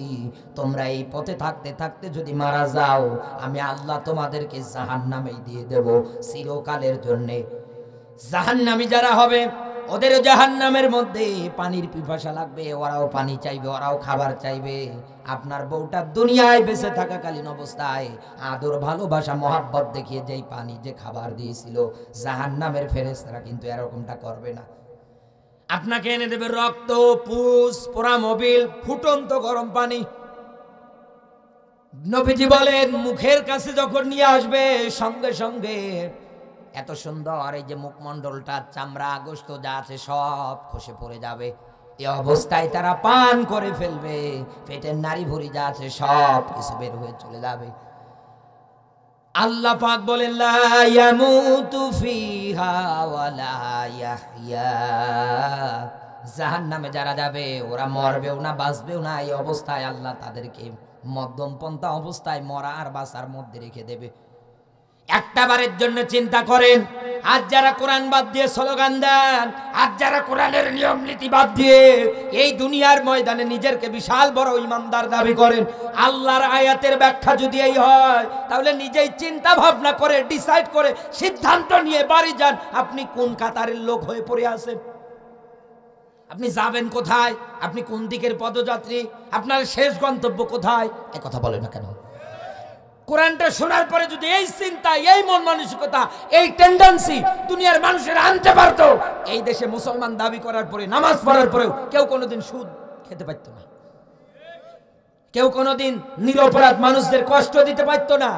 তোমরা এই পথে থাকতে থাকতে যদি মারা যাও, আমি আল্লাহ তোমাদেরকে জাহান্নামেই দিয়ে দেব চিরকালের জন্যে। জাহান্নামী যারা হবে ওদের জাহান্নামের মধ্যে পানির পিপাসা লাগবে, ওরাও পানি চাইবে, ওরাও খাবার চাইবে। আপনার বউটা দুনিয়ায় বেঁচে থাকাকালীন অবস্থায় আদর, ভালোবাসা, মহাব্বত দেখিয়ে যেই পানি, যে খাবার দিয়েছিল, জাহান্নামের ফেরেশতারা কিন্তু এরকমটা করবে না। আপনাকে এনে দেবে রক্ত, পুষ, পোড়া মোবিল, ফুটন্ত গরম পানি। নবীজি বলেন, মুখের কাছে যখন নিয়ে আসবে সঙ্গে সঙ্গে এত সুন্দর এই যে মুখমণ্ডলটা, চামড়া, গোশত যা আছে সব খসে পড়ে যাবে। এই অবস্থায় তারা পান করে ফেলবে, পেটের নাড়ি ভুঁড়ি যা আছে সব কিছু বের হয়ে চলে যাবে। আল্লাহ পাক বলেন, লা ইয়ামুতু ফিহা ওয়ালা ইয়াহইয়া। জাহান্নামে যারা যাবে ওরা মরবেও না, বাঁচবেও না। এই অবস্থায় আল্লাহ তাদেরকে মধ্যম পন্থা অবস্থায় মরা আর বাঁচার মধ্যে রেখে দেবে। একটা বারের জন্য চিন্তা করেন, আজ যারা কোরআন বাদ দিয়ে স্লোগান দেন, আজ যারা কোরআনের নিয়ম নীতি বাদ দিয়ে এই দুনিয়ার ময়দানে নিজেরকে বিশাল বড় ইমানদার দাবি করেন, আল্লাহর আয়াতের ব্যাখ্যা যদি এই হয়, তাহলে নিজেই চিন্তা ভাবনা করে ডিসাইড করে সিদ্ধান্ত নিয়ে বাড়ি যান। আপনি কোন কাতারের লোক হয়ে পড়ে আছেন? আপনি যাবেন কোথায়? আপনি কোন দিকের পদযাত্রী? আপনার শেষ গন্তব্য কোথায়? এই কথা বলে না কেন? কোরআনটা শোনার পরে যদি এই চিন্তা, এই মন মানসিকতা, এই টেন্ডেন্সি দুনিয়ার মানুষের আনতে পারতো, এই দেশে মুসলমান দাবি করার পরে, নামাজ পড়ার পরেও কেউ কোনোদিন সুদ খেতে পারত না, কেউ কোনোদিন নিরপরাধ মানুষদের কষ্ট দিতে পারত না,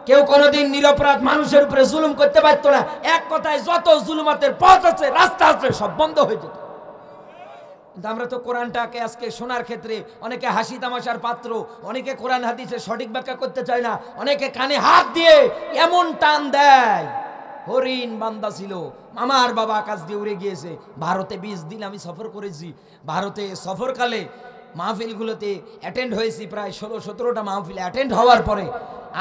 কেউ কোনোদিন নিরপরাধ মানুষের উপরে জুলুম করতে পারত না। এক কথায় যত জুলুমাতের পথ আছে, রাস্তা আছে, সব বন্ধ হয়ে যেত। কিন্তু আমরা তো কোরআনটাকে আজকে শোনার ক্ষেত্রে অনেকে হাসি তামাশার পাত্র, অনেকে কোরআন হাদিসের সঠিক ব্যাখ্যা করতে চায় না, অনেকে কানে হাত দিয়ে এমন টান দেয়। হরিণ বান্দা ছিল, মামার বাবা আকাশ দিয়ে উড়ে গিয়েছে। ভারতে 20 দিন আমি সফর করেছি। ভারতে সফরকালে মাহফিলগুলোতে অ্যাটেন্ড হয়েছি, প্রায় 16-17টা মাহফিল অ্যাটেন্ড হওয়ার পরে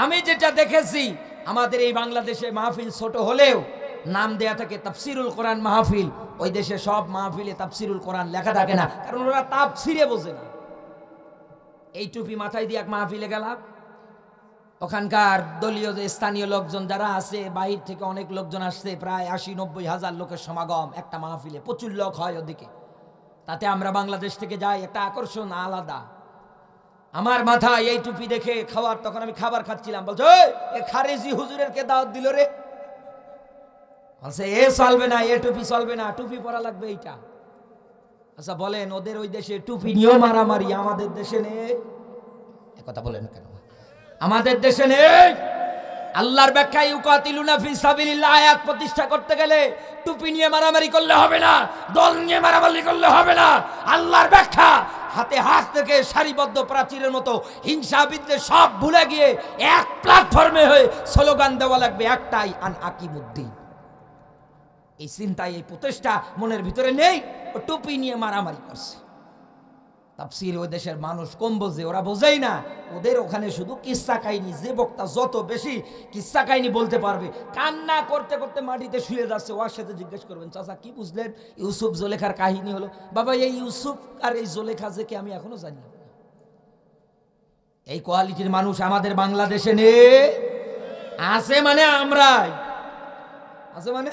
আমি যেটা দেখেছি, আমাদের এই বাংলাদেশে মাহফিল ছোট হলেও নাম দেয়া থাকে তাফসিরুল কোরআন মাহফিল। ওই দেশে সব মাহফিলে তাফসিরুল কোরআন লেখা থাকে না, কারণ ওরা তাফসিরে বোঝে না। এই টুপি মাথায় দিয়ে এক মাহফিলে গেলাম, ওখানকার দলীয় যে স্থানীয় লোকজন যারা আছে, বাহির থেকে অনেক লোকজন আসছে, প্রায় 80-90 হাজার লোকের সমাগম একটা মাহফিলে, প্রচুর লোক হয় ওদিকে। তাতে আমরা বাংলাদেশ থেকে যাই, একটা আকর্ষণ আলাদা। আমার মাথায় এই টুপি দেখে খাওয়ার, তখন আমি খাবার খাচ্ছিলাম, বলছে এ খারেজি হুজুরের কে দাওয়াত দিল রে? বলছে এ চলবে না, এ টুপি চলবে না, টুপি পরা লাগবে এইটা। আচ্ছা বলেন, ওদের ওই দেশে টুপি নিয়েও মারামারি, আমাদের দেশে নেই? কথা বলেন কেন? আমাদের দেশে নেই। আল্লাহর ব্যাখ্যা, ইউকাতিলুনা ফি সাবিলিল্লাহ আয়াত প্রতিষ্ঠা করতে গেলে টুপি নিয়ে মারামারি করলে হবে না, দল নিয়ে মারামারি করলে হবে না। আল্লাহর ব্যাখ্যা, হাতে হাত থেকে সারিবদ্ধ প্রাচীরের মতো হিংসা বিদ্বেষ সব ভুলে গিয়ে এক প্ল্যাটফর্মে হয়ে স্লোগান দেওয়া লাগবে একটাই, আন আকিমুদ্দিন। এই চিন্তায় এই প্রচেষ্টা মনের ভিতরে নেই, ও টুপি নিয়ে মারামারি করছে। তাফসীর ওই দেশের মানুষ কম বোঝে, ওরা বোঝেই না। ওদের ওখানে শুধু কিস্সা কাহিনী, যে বক্তা যত বেশি কিস্সা কাহিনী বলতে পারবে, কান্না করতে করতে মাটিতে শুয়ে যাচ্ছে, ওর সাথে জিজ্ঞেস করবেন, চাচা কি বুঝলেন? ইউসুফ জোলেখার কাহিনী হলো। বাবা এই ইউসুফ আর এই জোলেখা যে কে আমি এখনো জানি না। এই কোয়ালিটির মানুষ আমাদের বাংলাদেশে নেই। আছে মানে আমরাই, আছে মানে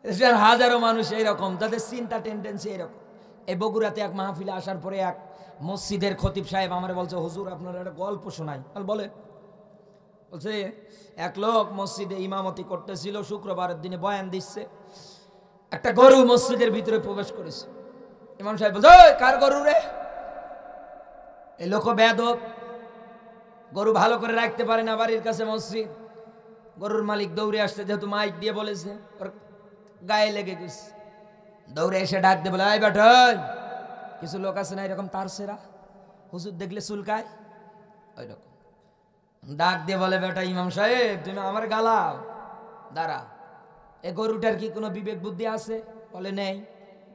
দেশের হাজারো মানুষ এইরকম, তাদের চিন্তা টেন্ডেন্সি এইরকম। এই বগুড়াতে এক মাহফিলে আসার পরে এক মসজিদের খতিব সাহেব আমার বলছে, হুজুর আপনার একটা গল্প শোনাই। বলে, বলছে এক লোক মসজিদে ইমামতি করতেছিল, শুক্রবারের দিনে বয়ান দিচ্ছে, একটা গরু মসজিদের ভিতরে প্রবেশ করেছে। ইমাম সাহেব বলছে, ওই কার গরু রে? এই লোক বেয়াদব, গরু ভালো করে রাখতে পারে না, বাড়ির কাছে মসজিদ। গরুর মালিক দৌড়ে আসছে, যেহেতু মাইক দিয়ে বলেছে, ওর গায়ে লেগে গেছে। দৌড়ে এসে ডাক দিয়ে বলে, এই বেটা, কিছু লোক আছে না এরকম তার সেরা, হুজুর দেখলে চুলকায়, ওই রকম ডাক দিয়ে বলে, বেটা ইমাম সাহেব তুমি আমার গালাও, দাঁড়া, এ গরুটার কি কোনো বিবেক বুদ্ধি আছে? বলে নেই,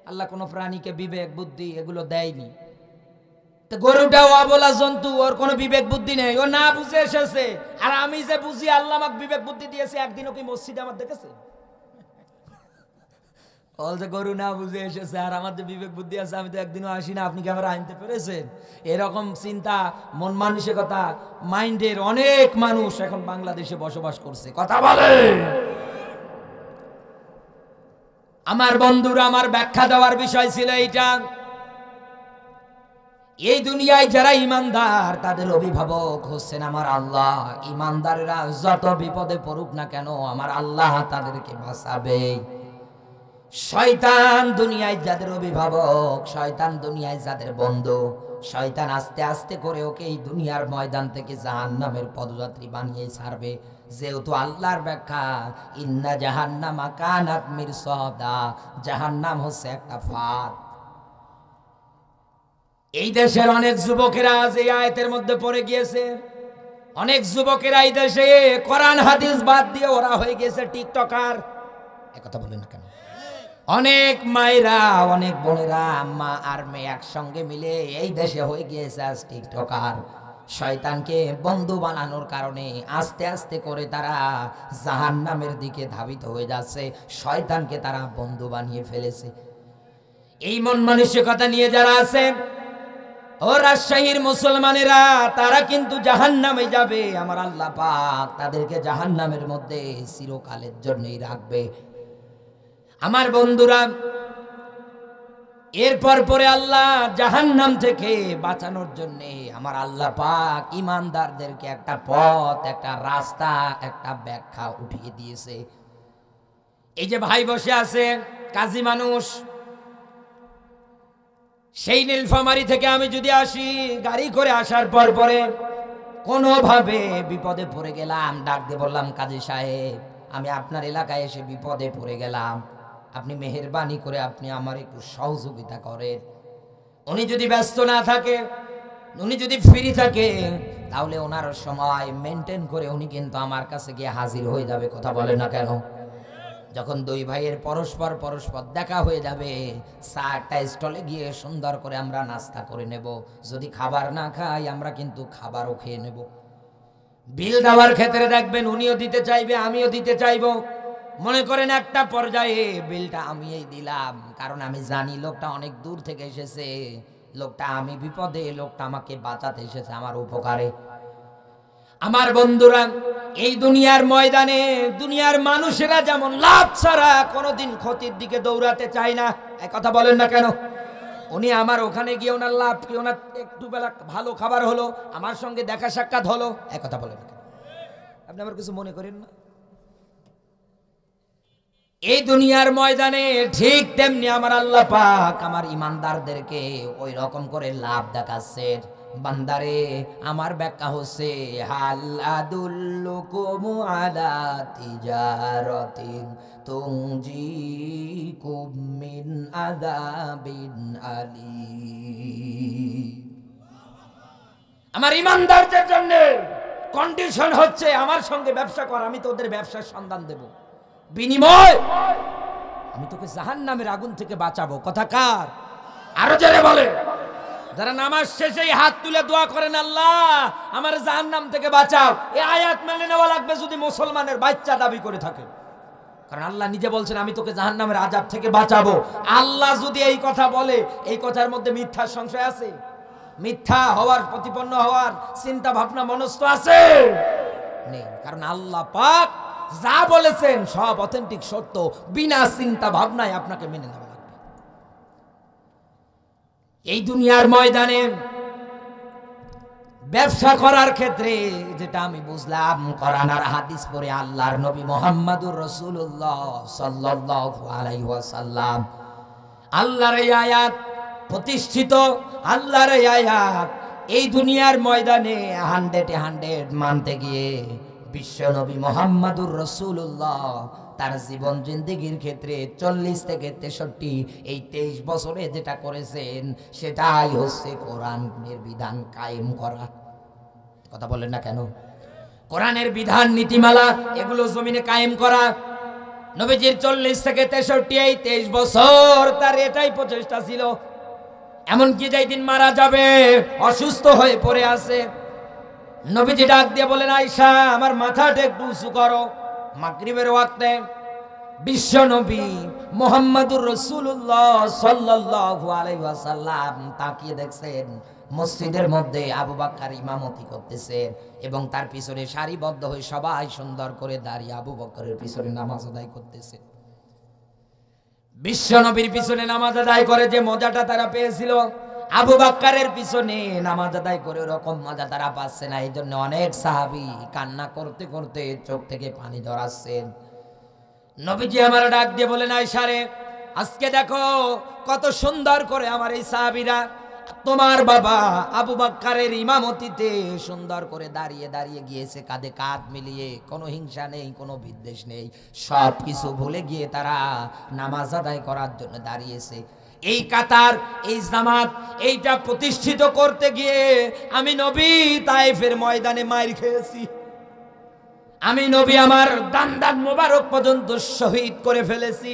আল্লাহ কোনো প্রাণীকে বিবেক বুদ্ধি এগুলো দেয়নি। তো গরুটাও অবলা জন্তু, ওর কোনো বিবেক বুদ্ধি নেই, ও না বুঝে এসেছে। আর আমি যে বুঝি, আল্লাহ আমাকে বিবেক বুদ্ধি দিয়েছে। একদিনও কি মসজিদে আমার দেখেছে? বলছে গরু না বুঝে এসেছে, আর আমার যে বিবেক বুদ্ধি আছে আমি তো একদিনও আসি না, আপনি কি আবার আনতে পেরেছেন? এরকম চিন্তা, মন মানসিকতা, মাইন্ডের অনেক মানুষ এখন বাংলাদেশে বসবাস করছে। কথা বলে আমার বন্ধুরা, আমার ব্যাখ্যা দেওয়ার বিষয় ছিল এইটা। এই দুনিয়ায় যারা ইমানদার, তাদের অভিভাবক হচ্ছেন আমার আল্লাহ। ইমানদাররা যত বিপদে পড়ুক না কেন, আমার আল্লাহ তাদেরকে বাঁচাবে। শয়তান দুনিয়ায় যাদের অভিভাবক, শয়তান দুনিয়ায় যাদের বন্ধু, শয়তান আস্তে আস্তে করে ওকে এই দুনিয়ার ময়দান থেকে জাহান্নামের পদযাত্রী বানিয়ে ছাড়বে। যেহেতু আল্লাহর ব্যাখ্যা, ইন্না জাহান্নামা কানাত মিরসাদা, জাহান্নাম হচ্ছে একটা ফাঁদ। এই দেশের অনেক যুবকেরা আজ এই আয়াতের মধ্যে পড়ে গিয়েছে। অনেক যুবকেরা এই দেশে কোরআন হাদিস বাদ দিয়ে ওরা হয়ে গেছে টিকটকার। একথা বলেন না কেন? অনেক মায়েরা, অনেক বোনেরা, মা আর মেয়ে একসঙ্গে মিলে এই দেশে হয়ে গিয়েছে আজ টিকটকার। শয়তানকে বন্ধু বানানোর কারণে আস্তে আস্তে করে তারা জাহান্নামের দিকে ধাবিত হয়ে যাচ্ছে। শয়তানকে তারা বন্ধু বানিয়ে ফেলেছে। এই মন মানসিকতা নিয়ে যারা আছে, ও রাজশাহীর মুসলমানেরা, তারা কিন্তু জাহান্নামে যাবে। আমার আল্লাহ পাক তাদেরকে জাহান্নামের মধ্যে চিরকালের জন্যই রাখবে। আমার বন্ধুরা, এরপর পরে আল্লাহ জাহান্নাম থেকে বাঁচানোর জন্য আমার আল্লাহ পাক ইমানদারদেরকে একটা পথ, একটা রাস্তা, একটা ব্যাখ্যা উঠিয়ে দিয়েছে। এই যে ভাই বসে আছে, কাজী মানুষ, সেই নীলফামারী থেকে আমি যদি আসি, গাড়ি করে আসার পর পরে কোনোভাবে বিপদে পড়ে গেলাম, ডাক দিয়ে বললাম, কাজী সাহেব আমি আপনার এলাকায় এসে বিপদে পড়ে গেলাম, আপনি মেহেরবানি করে আপনি আমার একটু সহযোগিতা করেন। উনি যদি ব্যস্ত না থাকে, উনি যদি ফ্রি থাকে, তাহলে ওনার সময় মেনটেন করে উনি কিন্তু আমার কাছে গিয়ে হাজির হয়ে যাবে। কথা বলে না কেন? যখন দুই ভাইয়ের পরস্পর পরস্পর দেখা হয়ে যাবে, চা একটা স্টলে গিয়ে সুন্দর করে আমরা নাস্তা করে নেব। যদি খাবার না খাই, আমরা কিন্তু খাবারও খেয়ে নেব। বিল দেওয়ার ক্ষেত্রে দেখবেন উনিও দিতে চাইবে, আমিও দিতে চাইব। মনে করেন একটা পর্যায়ে বিলটা আমিই দিলাম, কারণ আমি জানি লোকটা অনেক দূর থেকে এসেছে, লোকটা আমি বিপদে, লোকটা আমাকে বাঁচাতে এসেছে আমার উপকারে। আমার বন্ধুরা, এই দুনিয়ার ময়দানে দুনিয়ার মানুষেরা যেমন লাভ ছাড়া কোনোদিন ক্ষতির দিকে দৌড়াতে চায় না। এক কথা বলেন না কেন? উনি আমার ওখানে গিয়ে ওনার লাভ কি, ওনার একটু বেলা ভালো খাবার হলো, আমার সঙ্গে দেখা সাক্ষাৎ হলো, এক কথা বলেন না কেন? আপনি আবার কিছু মনে করেন না? এই দুনিয়ার ময়দানে ঠিক তেমনি আমার আল্লাহ পাক আমার ইমানদারদেরকে ওই রকম করে লাভ দেখাচ্ছে। বান্দারে, আমার ব্যাখ্যা হচ্ছে, হাল আদুল্লুকুম আলা তিজারাতিন তুনজিকুম মিন আযাবিন আলীম। আমার ইমানদারদের জন্য কন্ডিশন হচ্ছে, আমার সঙ্গে ব্যবসা কর, আমি তোদের ব্যবসার সন্ধান দেব। বিনিময় আমি তোকে জাহান্নামের আগুন থেকে বাঁচাবো। কথা কার? আরো জোরে বলে। যারা নামাজ শেষেই হাত তুলে দোয়া করেন, আল্লাহ আমার জাহান্নাম থেকে বাঁচাও, এই আয়াত মেনে নেওয়া লাগবে যদি মুসলমানের বাচ্চা দাবি করে থাকে। কারণ আল্লাহ নিজে বলছেন আমি তোকে জাহান্নামের আযাব থেকে বাঁচাবো। আল্লাহ যদি এই কথা বলে, এই কথার মধ্যে মিথ্যার সংশয় আছে? মিথ্যা হওয়ার, প্রতিপন্ন হওয়ার চিন্তা ভাবনা মনস্থ আছে? নেই। কারণ আল্লাহ পাক যা বলেছেন সব অথেন্টিক সত্য, বিনা চিন্তা ভাবনায় আপনাকে মেনে নেওয়া লাগবে। এই দুনিয়ার ময়দানে ব্যবসা করার ক্ষেত্রে যেটা আমি বুঝলাম, কোরআন আর হাদিস পড়ে আল্লাহর নবী মুহাম্মদুর রাসূলুল্লাহ সাল্লাল্লাহু আলাইহি ওয়াসাল্লাম আল্লাহর এই আয়াত প্রতিষ্ঠিত, আল্লাহর এই আয়াত এই দুনিয়ার ময়দানে 100 মানতে গিয়ে বিশ্ব নবী মুহাম্মদুর রাসূলুল্লাহ তার জীবন জিন্দেগির ক্ষেত্রে 40 থেকে 63 এই 23 বছরে যেটা করেছেন সেটাই হচ্ছে কোরআনের বিধান কায়েম করা। কথা বলেন না কেন? কোরআনের বিধান নীতিমালা এগুলো জমিনে কায়েম করা। নবীজির 40 থেকে 63 এই 23 বছর তার এটাই প্রচেষ্টা ছিল। এমনকি যেই দিন মারা যাবে অসুস্থ হয়ে পড়ে আছে, নবীজি ডাক দিয়ে বলেন, আয়েশা আমার মাথাটা একটু উঁচু করো। মাগরিবের ওয়াক্তে বিশ্ব নবী মুহাম্মদুর রাসূলুল্লাহ সাল্লাল্লাহু আলাইহি ওয়াসাল্লাম তাকিয়ে দেখছেন মসজিদের মধ্যে আবু বকর ইমামতি করতেছে এবং তার পিছনে সারিবদ্ধ হয়ে সবাই সুন্দর করে দাঁড়িয়ে আবু বকরের পিছনে নামাজ আদায় করতেছে। বিশ্ব নবীর পিছনে নামাজ আদায় করে যে মজাটা তারা পেয়েছিল, আবু বকরের পিছনে নামাজ আদায় করে ওরকম মজা তারা পাচ্ছে না। এই জন্য অনেক সাহাবী কান্না করতে করতে চোখ থেকে পানি ঝরাচ্ছেন। নবীজি আমার ডাক দিয়ে বলেন, আয়েশা রে আজকে দেখো কত সুন্দর করে আমার এই সাহাবীরা তোমার বাবা আবু বকরের ইমামতিতে সুন্দর করে দাঁড়িয়ে দাঁড়িয়ে গিয়েছে, কাঁধে কাঁধ মিলিয়ে, কোনো হিংসা নেই, কোনো বিদ্বেষ নেই, সব কিছু ভুলে গিয়ে তারা নামাজ আদায় করার জন্য দাঁড়িয়েছে। এই কাতার, এই জামাত, এইটা প্রতিষ্ঠিত করতে গিয়ে আমি নবী তায়েফের ময়দানে মাইর খেয়েছি। আমি নবী আমার দান মোবারক পর্যন্ত শহীদ করে ফেলেছি।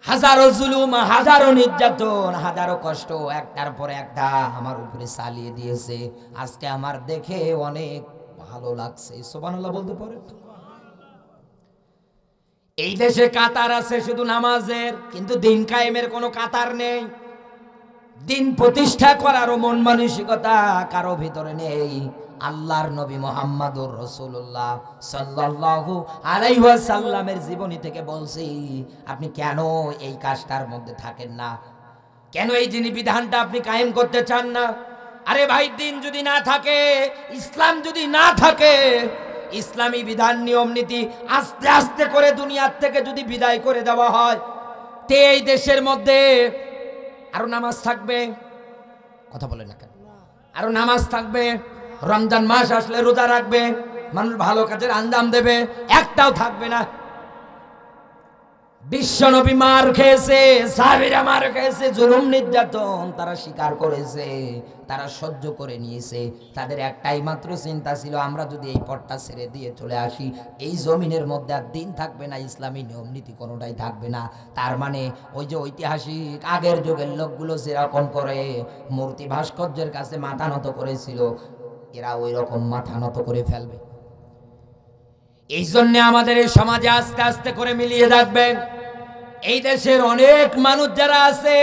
হাজারো জুলুম, হাজারো নির্যাতন, হাজারো কষ্ট একটার পর একটা আমার উপরে চালিয়ে দিয়েছে। আজকে আমার দেখে অনেক ভালো লাগছে। সুবহানাল্লাহ বলতে পারে? এই দেশে কাতার আছে শুধু নামাজের, কিন্তু দিন কায়েমের কোনো কাতার নেই। দিন প্রতিষ্ঠা করারও মন মানসিকতা কারো ভিতরে নেই। আল্লাহর নবী মুহাম্মদুর রাসূলুল্লাহ সাল্লাল্লাহু আলাইহি ওয়াসাল্লামের জীবনী থেকে বলছি, আপনি কেন এই কাজটার মধ্যে থাকেন না? কেন এই যিনি বিধানটা আপনি কায়েম করতে চান না? আরে ভাই, দিন যদি না থাকে, ইসলাম যদি না থাকে, ইসলামী বিধান নিয়ম নীতি আস্তে আস্তে করে দুনিয়ার থেকে যদি বিদায় করে দেওয়া হয়, তে এই দেশের মধ্যে আরো নামাজ থাকবে? কথা বলেন না কেন? আরো নামাজ থাকবে, রমজান মাস আসলে রোজা রাখবে, মানুষ ভালো কাজের আঞ্জাম দেবে, একটাও থাকবে না। বিশ্ব নবী মার খেয়েছে, সাহাবীরা মার খেয়েছে, জুলুম নির্যাতন তারা স্বীকার করেছে, তারা সহ্য করে নিয়েছে। তাদের একটাই মাত্র চিন্তা ছিল, আমরা যদি এই পথটা ছেড়ে দিয়ে চলে আসি, এই জমিনের মধ্যে আর দিন থাকবে না, ইসলামী নিয়ম নীতি কোনোটাই থাকবে না। তার মানে ওই যে ঐতিহাসিক আগের যুগের লোকগুলো যেরকম করে মূর্তি ভাস্কর্যের কাছে মাথা নত করেছিল, এরা ওই রকম মাথা নত করে ফেলবে। এই জন্য আমাদের এই সমাজে আস্তে আস্তে করে মিলিয়ে রাখবেন, এই দেশের অনেক মানুষ যারা আছে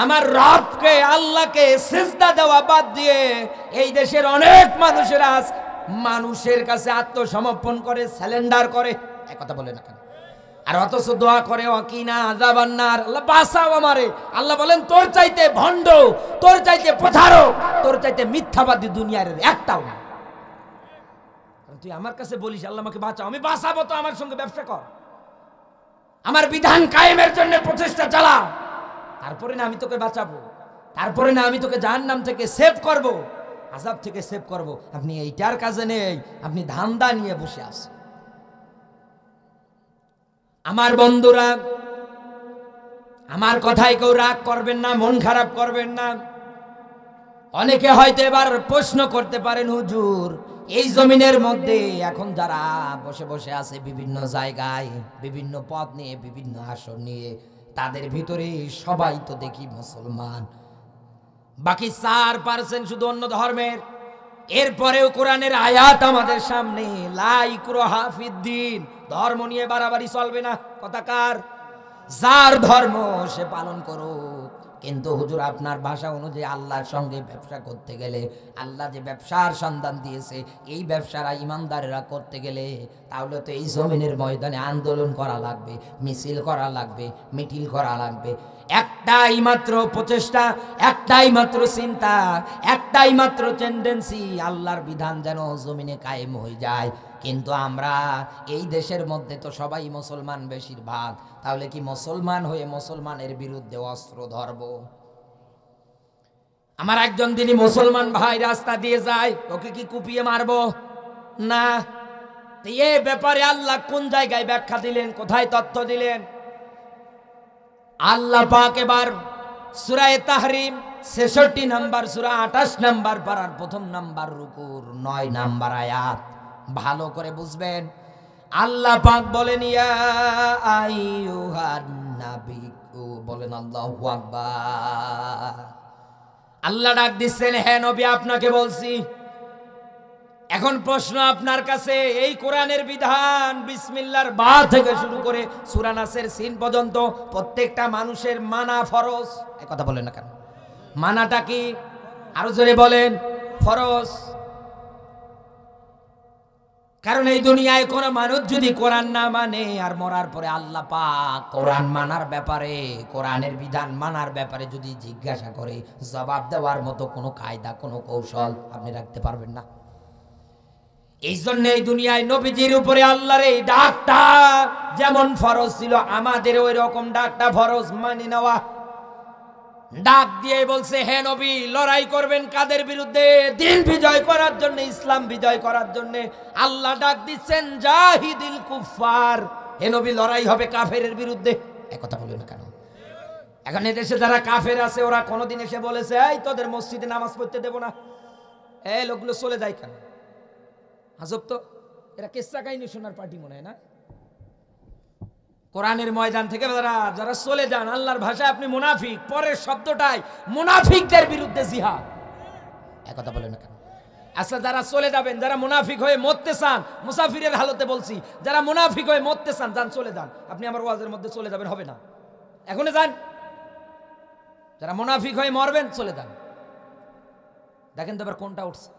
আমার রবকে, আল্লাহকে সিজদা দেওয়া বাদ দিয়ে এই দেশের অনেক মানুষেরা মানুষের কাছে আত্মসমর্পণ করে, স্যালেন্ডার করে। এক কথা বলে না কেন? আর অথচ দোয়া করে ওয়াকিনা আযাবান্নার, আল্লাহ বাঁচাও আমারে। আল্লাহ বলেন তোর চাইতে ভণ্ড, তোর চাইতে প্রতারক, তোর চাইতে মিথ্যাবাদী দুনিয়ার একটাও না। তুই আমার কাছে বলিস আল্লাহ আমাকে বাঁচাও, আমি বাঁচাবো তো আমার সঙ্গে ব্যবসা কর, আমার বিধান কায়েমের জন্য প্রচেষ্টা চালা, তারপরে না আমি তোকে বাঁচাবো, তারপরে না আমি তোকে জাহান্নাম থেকে সেভ করব, আযাব থেকে সেভ করব। আপনি এইটার কাজে নেই, আপনি ধান্দা নিয়ে বসে আছেন। আমার বন্ধুরা, আমার কথায় কেউ রাগ করবেন না, মন খারাপ করবেন না। অনেকে হয়তো এবার প্রশ্ন করতে পারেন, হুজুর এই জমিনের মধ্যে এখন যারা বসে বসে আছে বিভিন্ন জায়গায়, বিভিন্ন পদ নিয়ে, বিভিন্ন আসন নিয়ে, তাদের ভিতরে সবাই তো দেখি মুসলমান, বাকি 4% শুধু অন্য ধর্মের। এরপরেও কোরআনের আয়াত আমাদের সামনে, লা ইকরাহা ফিদ্দিন, ধর্ম নিয়ে বাড়াবাড়ি চলবে না। কথা কার? যার ধর্ম সে পালন করুক। কিন্তু হুজুর আপনার ভাষা অনুযায়ী আল্লাহর সঙ্গে ব্যবসা করতে গেলে, আল্লাহ যে ব্যবসার সন্ধান দিয়েছে এই ব্যবসারা ইমানদারেরা করতে গেলে, তাহলে তো এই জমিনের ময়দানে আন্দোলন করা লাগবে, মিছিল করা লাগবে, মিটিং করা লাগবে। একটাই মাত্র প্রচেষ্টা, একটাই মাত্র চিন্তা, একটাই মাত্র টেন্ডেন্সি, আল্লাহর বিধান যেন জমিনে কায়েম হয়ে যায়। কিন্তু আমরা এই দেশের মধ্যে তো সবাই মুসলমান বেশিরভাগ, তাহলে কি মুসলমান হয়ে মুসলমানের বিরুদ্ধে অস্ত্র ধরব? আমার একজন দিনই মুসলমান ভাই রাস্তা দিয়ে যায়, ওকে কি কুপিয়ে মারবো? না। এই ব্যাপারে আল্লাহ কোন জায়গায় ব্যাখ্যা দিলেন, কোথায় তথ্য দিলেন? আল্লাহ পাক এবার সূরা তাহরিম 66 নাম্বার সূরা 28 নাম্বার পারার 1 নাম্বার রুকুর 9 নাম্বার আয়াত ভালো করে বুঝবেন। আল্লাহ পাক বলেন, ইয়া আইয়ুহান নাবী, বলেন আল্লাহু আকবার। আল্লাহ ডাক দিচ্ছেন, হে নবী আপনাকে বলছি। এখন প্রশ্ন আপনার কাছে, এই কোরআনের বিধান বিসমিল্লাহর বা থেকে শুরু করে সূরা নাসের সিন পর্যন্ত প্রত্যেকটা মানুষের মানা ফরজ। এই কথা বলেন না কেন? মানাটা কি? আরো জোরে বলেন। ফরজ। কারণ এই দুনিয়ায় কোন মানুষ যদি কোরআন না মানে আর মরার পরে আল্লাহ পাক কোরআন মানার ব্যাপারে, কোরআনের বিধান মানার ব্যাপারে যদি জিজ্ঞাসা করে, জবাব দেওয়ার মতো কোনো কায়দা, কোনো কৌশল আপনি রাখতে পারবেন না। এই জন্য এই দুনিয়ায় নবীজির উপরে আল্লাহর এই ডাকটা যেমন ফরজ ছিল, আমাদের ওই রকম ডাকটা ফরজ মানি নেওয়া। ডাক দিয়ে বলছে, হে নবী লড়াই করবেন কাদের বিরুদ্ধে? দিন বিজয় করার জন্য, ইসলাম বিজয় করার জন্য। আল্লাহ ডাক দিচ্ছেন, জাহিদিল কুফার, হে নবী লড়াই হবে কাফেরের বিরুদ্ধে। একথা বলে না কেন? এখন এদেশে যারা কাফের আছে ওরা কোনোদিন এসে বলেছে, এই তোদের মসজিদে নামাজ পড়তে দেব না? এই লোকগুলো চলে যায় কেন? আজব তো, এরা কেসা কাহিনী শোনার পার্টি মনে হয় না? কোরআনের ময়দান থেকে যারা চলে যান, আল্লাহর ভাষায় আপনি মুনাফিক, পরের শব্দটাই মুনাফিকদের বিরুদ্ধে জিহাদ। একথা বলে না কেন? আচ্ছা যারা চলে যাবেন, যারা মুনাফিক হয়ে মরতে চান, মুসাফিরের হালতে বলছি, যারা মুনাফিক হয়ে মরতে চান, যান চলে যান। আপনি আমার ওয়াজের মধ্যে চলে যাবেন, হবে না? এখনই যান। যারা মুনাফিক হয়ে মরবেন চলে যান। দেখেন তো এবার কোনটা উঠছে।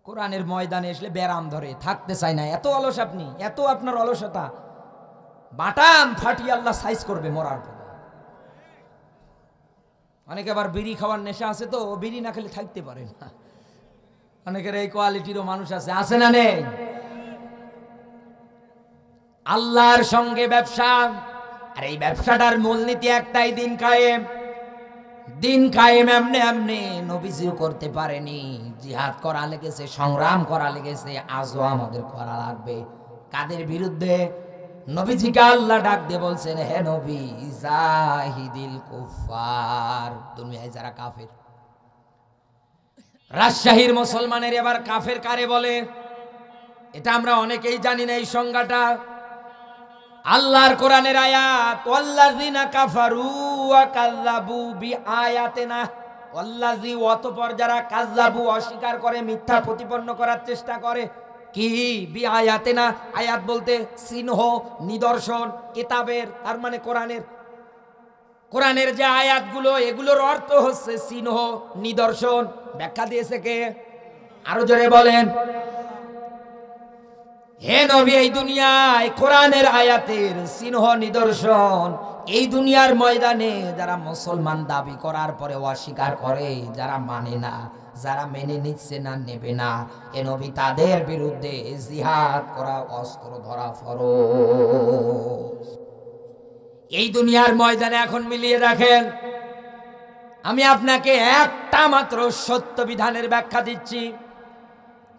কোরআনের ময়দানে এসলে ব্যারাম ধরে থাকতে চায় না। এত অলস আপনি, এত আপনার অলসতা, বাটাম ফাটিয়ে আল্লাহ সাইজ করবে মরার পর। অনেকে আবার বিড়ি খাওয়ার নেশা আছে, তো বিড়ি না খেলে থাকতে পারে না। অনেকের এই কোয়ালিটিরও মানুষ আছে, আছে না নেই? আল্লাহর সঙ্গে ব্যবসা, আর এই ব্যবসাটার মূলনীতি একটাই, দিন কায়েম। দিন কায়েম এমনি এমনি নবীজিও করতে পারেনি, জিহাদ করা লেগেছে, সংগ্রাম করা লেগেছে, আজও আমাদের করা লাগবে। কাদের বিরুদ্ধে? নবীজিকে আল্লাহ ডাক দিয়ে বলছেন, হে নবী জাহিদিল কুফার, দুনিয়ায় যারা কাফের। রাজশাহীর মুসলমানের এবার কাফের কারে বলে এটা আমরা অনেকেই জানি না এই সংজ্ঞাটা। আল্লাহর কোরআনের আয়াত, ওয়াল্লাযিনা কাফারু ওয়া কাযযাবু বিআয়াতিনা, ওয়াল্লাযী, অতঃপর যারা কাযযাবু অস্বীকার করে, মিথ্যা প্রতিপন্ন করার চেষ্টা করে। কি? বিআয়াতিনা, আয়াত বলতে চিহ্ন, নিদর্শন, কিতাবের, তার মানে কোরআনের। কোরআনের যে আয়াতগুলো, এগুলোর অর্থ হচ্ছে চিহ্ন, নিদর্শন। ব্যাখ্যা দিয়েছে কে? আরো জোরে বলেন। হে নবী, এই দুনিয়ায় কোরআনের আয়াতের চিহ্ন, নিদর্শন এই দুনিয়ার ময়দানে যারা মুসলমান দাবি করার পরে অস্বীকার করে, যারা মানে না, যারা মেনে নিচ্ছে না, নেবে না, এ নবী তাদের বিরুদ্ধে জিহাদ করা, অস্ত্র ধরা ফরজ। এই দুনিয়ার ময়দানে এখন মিলিয়ে রাখেন, আমি আপনাকে একটা মাত্র সত্য বিধানের ব্যাখ্যা দিচ্ছি।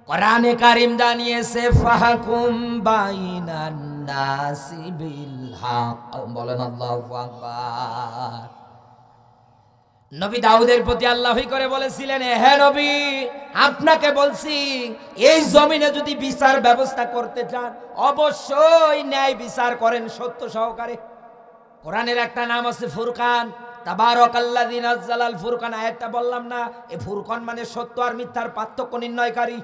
কোরআনে কারীম জানিয়েছে, ফাহকুম বাইনান নাসি বিল হক, বলেন আল্লাহু আকবার। নবী দাউদের প্রতি আল্লাহই করে বলেছিলেন, হে নবী, আপনাকে বলছি এই জমিনে যদি বিচার ব্যবস্থা করতে চান অবশ্যই ন্যায় বিচার করেন সত্য সহকারে। কোরআনের একটা নাম আছে ফুরকান, তাবারাকাল্লাযী নাযালাল ফুরকান। আয়াতটা বললাম না, এই ফুরকান মানে সত্য আর মিথ্যার পার্থক্য নির্ণয়কারী।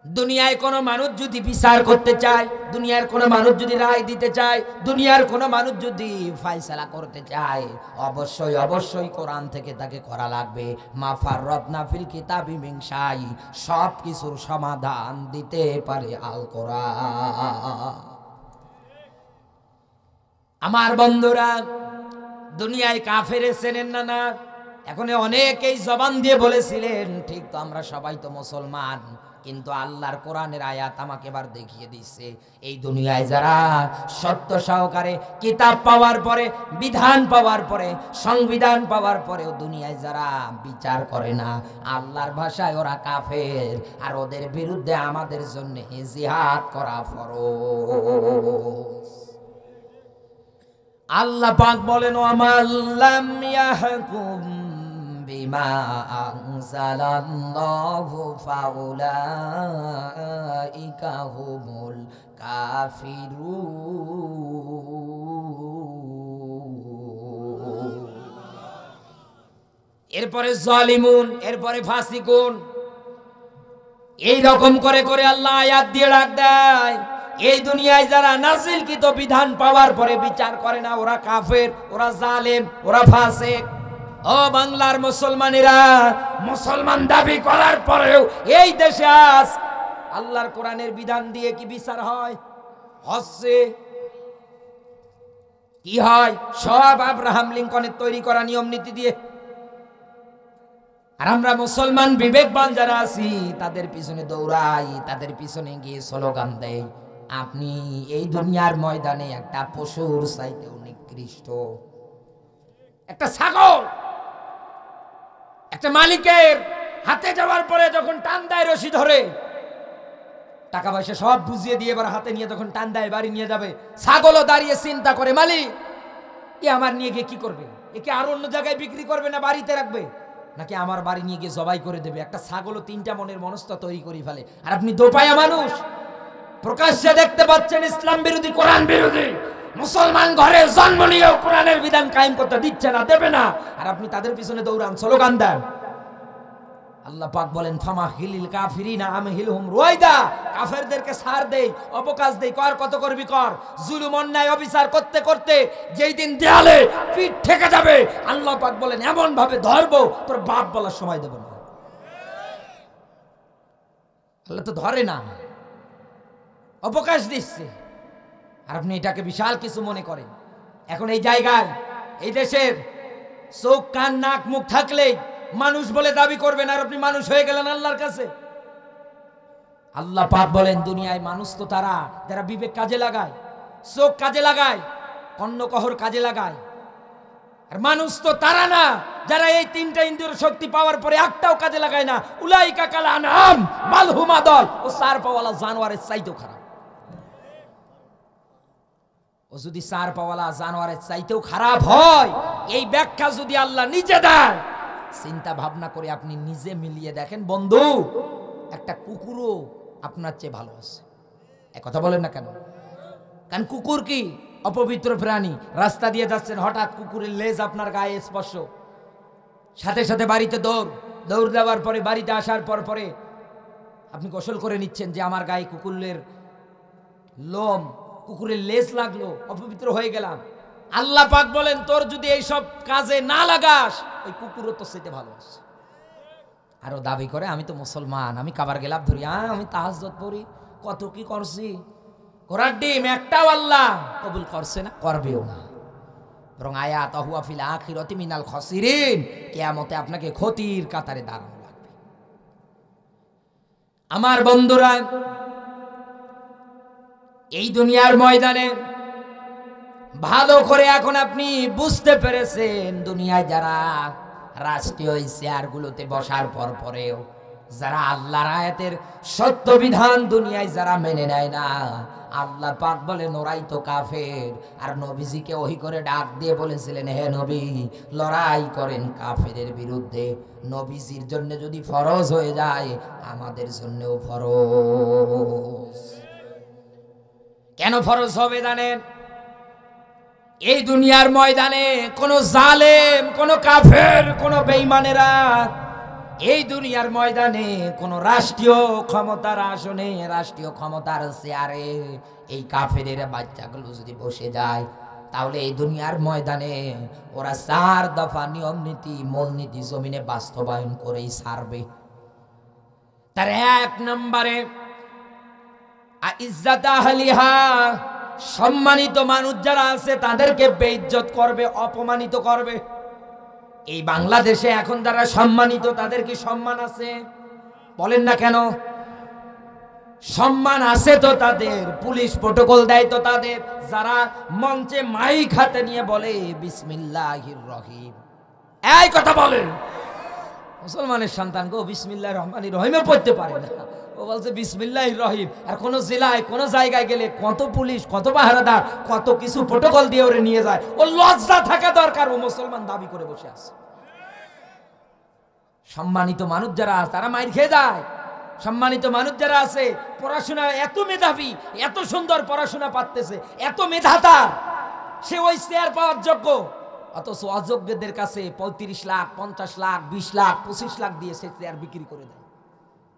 দুনিয়ায় কোনো মানুষ যদি বিচার করতে চায়, দুনিয়ার কোনো মানুষ যদি রায় দিতে চায়, দুনিয়ার কোনো মানুষ যদি ফয়সালা করতে চায়, অবশ্যই অবশ্যই কোরআন থেকে তাকে করা লাগবে। মা ফাররাতনা ফিল কিতাবি মিন শাই, সব কিছুর সমাধান দিতে পারে আল কোরআন। আমার বন্ধুরা, দুনিয়ায় কাফেরে চেনেন না? না, এখন অনেকেই জবান দিয়ে বলেছিলেন ঠিক তো, আমরা সবাই তো মুসলমান, কিন্তু আল্লাহর কোরআনের আয়াত আমাকে এবার দেখিয়ে দিচ্ছে এই দুনিয়ায় যারা সত্য সহকারে কিতাব পাওয়ার পরে, বিধান পাওয়ার পরে, সংবিধান পাওয়ার পরেও দুনিয়ায় যারা বিচার করে না, আল্লাহর ভাষায় ওরা কাফের, আর ওদের বিরুদ্ধে আমাদের জন্য জিহাদ করা ফরজ। আল্লাহ পাক বলেন, ওয়ামাল্লাম ইয়াহকুম বিমা আনজালাল্লাহু ফাউলাইকা হুমুল কাফিরুন। এরপরে জালিমুন, এরপরে ফাসিকুন, এই রকম করে করে আল্লাহ আয়াত দিয়ে ডাক দেয় এই দুনিয়ায় যারা নাজিলকৃত বিধান পাওয়ার পরে বিচার করে না, ওরা কাফের, ওরা জালেম, ওরা ফাসিক। ও বাংলার মুসলমানেরা, মুসলমান দাবি করার পরেও এই দেশে আজ আল্লাহর কোরআনের বিধান দিয়ে কি বিচার হয়? হচ্ছে কি হয়? সব আব্রাহাম লিঙ্কনের তৈরি করা নিয়ম নীতি দিয়ে। আর আমরা মুসলমান বিবেকবান যারা আছি তাদের পিছনে দৌড়াই, তাদের পিছনে গিয়ে স্লোগান দেই। আপনি এই দুনিয়ার ময়দানে একটা পশুর চাইতেও নিকৃষ্ট। একটা ছাগল একটা মালিকের হাতে যাওয়ার পরে যখন টান দেয় রশি ধরে, টাকা পয়সা সব বুঝিয়ে দিয়ে এবার হাতে নিয়ে যখন টান দেয় বাড়ি নিয়ে যাবে, ছাগলও দাঁড়িয়ে চিন্তা করে, মালিক এ আমার নিয়ে গিয়ে কি করবে? একে আর অন্য জায়গায় বিক্রি করবে না বাড়িতে রাখবে, নাকি আমার বাড়ি নিয়ে গিয়ে জবাই করে দেবে? একটা ছাগলও তিনটা মনের মনস্থ তৈরি করে ফেলে। আর আপনি দোপায়া মানুষ, প্রকাশ্যে দেখতে পাচ্ছেন ইসলাম বিরোধী, কোরআন বিরোধী মুসলমান ঘরে জন্ম নিয়েও কোরআনের বিধান কায়েম করতে দিচ্ছে না, দেবে না, আর আপনি তাদের পিছনে দৌড়ান, স্লোগান দেন। আল্লাহ পাক বলেন, ফামা হিলিল কাফিরিনা আমহিলহুম রুয়াইদা, কাফেরদেরকে ছাড় দেই, অবকাশ দেই, কর কত করবি কর। জুলুম অন্যায় অবিচার করতে করতে যেই দিন দেয়ালে পিঠ ঠেকে যাবে, আল্লাহ পাক বলেন এমন ভাবে ধরবো তোর বাপ বলার সময় দেব না। আল্লাহ তো ধরে না, অবকাশ দিচ্ছে, আর আপনি এটাকে বিশাল কিছু মনে করেন। এখন এই জায়গায় এই দেশের চোখ কান নাক মুখ থাকলেই মানুষ বলে দাবি করবেন, আর আপনি মানুষ হয়ে গেলেন আল্লাহর কাছে। আল্লাহ পাক বলেন, দুনিয়ায় মানুষ তো তারা যারা বিবেক কাজে লাগায়, চোখ কাজে লাগায়, কর্ণকহর কাজে লাগায়। আর মানুষ তো তারা না যারা এই তিনটা ইন্দ্রিয় শক্তি পাওয়ার পরে একটাও কাজে লাগায় না। উলাইকা কাল আনআম বাল হুম আদল, ও চার পাওয়ালা জানোয়ারের চাইতেও খারাপ। ও যদি চার পাওয়ালা জানোয়ারের চাইতেও খারাপ হয়, এই ব্যাখ্যা যদি আল্লাহ নিজে দেন, চিন্তা ভাবনা করে আপনি নিজে মিলিয়ে দেখেন বন্ধু, একটা কুকুরও আপনার চেয়ে ভালো আছে। কথা বলেন না কেন? কারণ কুকুর কি অপবিত্র প্রাণী। রাস্তা দিয়ে যাচ্ছেন, হঠাৎ কুকুরের লেজ আপনার গায়ে স্পর্শ, সাথে সাথে বাড়িতে দৌড় দেওয়ার পরে বাড়িতে আসার পরে আপনি গোসল করে নিচ্ছেন যে আমার গায়ে কুকুরের লোম, কুকুরের লেজ লাগলো, অপবিত্র হয়ে গেলাম। আল্লাহ পাক বলেন, তোর যদি এইসব কাজে না লাগাস, ওই কুকুরও তো সেটা ভালো আছে। আরো দাবি করে আমি তো মুসলমান, আমি কাবার গেলাম ধরি, আমি তাহাজ্জুদ পড়ি, কত কি করছি। ঘোড়ার ডিম একটাও আল্লাহ কবুল করছে না, করবেও না। বরং আয়াত হুয়া ফিল আখিরাতি মিনাল খাসিরিন, কিয়ামতে আপনাকে ক্ষতির কাতারে দাঁড়ানো লাগবে। আমার বন্ধুরা, এই দুনিয়ার ময়দানে ভালো করে এখন আপনি বুঝতে পেরেছেন, দুনিয়ায় যারা রাষ্ট্রীয় চেয়ারগুলোতে বসার পরেও যারা আল্লাহর আয়াতের সত্য বিধান দুনিয়ায় যারা মেনে নেয় না, আল্লাহ পাক বলেন ওরাই তো কাফের। আর নবীজিকে ওহি করে ডাক দিয়ে বলেছিলেন, হে নবী, লড়াই করেন কাফেরের বিরুদ্ধে। নবীজির জন্য যদি ফরজ হয়ে যায়, আমাদের জন্যও ফরজ। কেন ফরজ হবে জানেন? এই দুনিয়ার ময়দানে কোন জালেম, কোন কাফের, কোন বেঈমানেরা এই দুনিয়ার ময়দানে কোন রাষ্ট্রীয় ক্ষমতার আসনে, রাষ্ট্রীয় ক্ষমতার চেয়ারে এই কাফেরের বাচ্চাগুলো যদি বসে যায়, তাহলে এই দুনিয়ার ময়দানে ওরা 4 দফা নিয়ম নীতি, মূলনীতি জমিনে বাস্তবায়ন করেই ছাড়বে। তার 1 নম্বরে ইজ্জাত আহলিহা, সম্মানিত মানুষ যারা আছে তাদেরকে বেইজ্জত করবে, অপমানিত করবে। এই বাংলাদেশে এখন যারা সম্মানিত, তাদের কি সম্মান আছে? বলেন না কেন? সম্মান আছে তো তাদের, পুলিশ প্রটোকল দেয় তো তাদের। যারা মঞ্চে মাইক হাতে নিয়ে বলে বিসমিল্লাহির রহিম, এই কথা বলে মুসলমানের সন্তান গো, বিসমিল্লাহির রহমানির রহিমও পড়তে পারে না, ও বলছে বিসমিল্লাহির রহিম। আর কোন জেলায়, কোন জায়গায় গেলে কত পুলিশ, কত পাহারাদার, কত কিছু প্রটোকল দিয়ে ওরে নিয়ে যায়। ও লজ্জা থাকা দরকার, ও মুসলমান দাবি করে বসে আছে। সম্মানিত মানুষ যারা তারা মাইর খেয়ে যায়। সম্মানিত মানুষ যারা আছে, পড়াশোনা এত মেধাবী, এত সুন্দর পড়াশোনা পারতেছে, এত মেধাতা, সে ওই চেয়ার পাওয়ার যোগ্য, অথচ অযোগ্যদের কাছে 35 লাখ, 50 লাখ, 20 লাখ, 25 লাখ দিয়ে সে চেয়ার বিক্রি করে দেয়।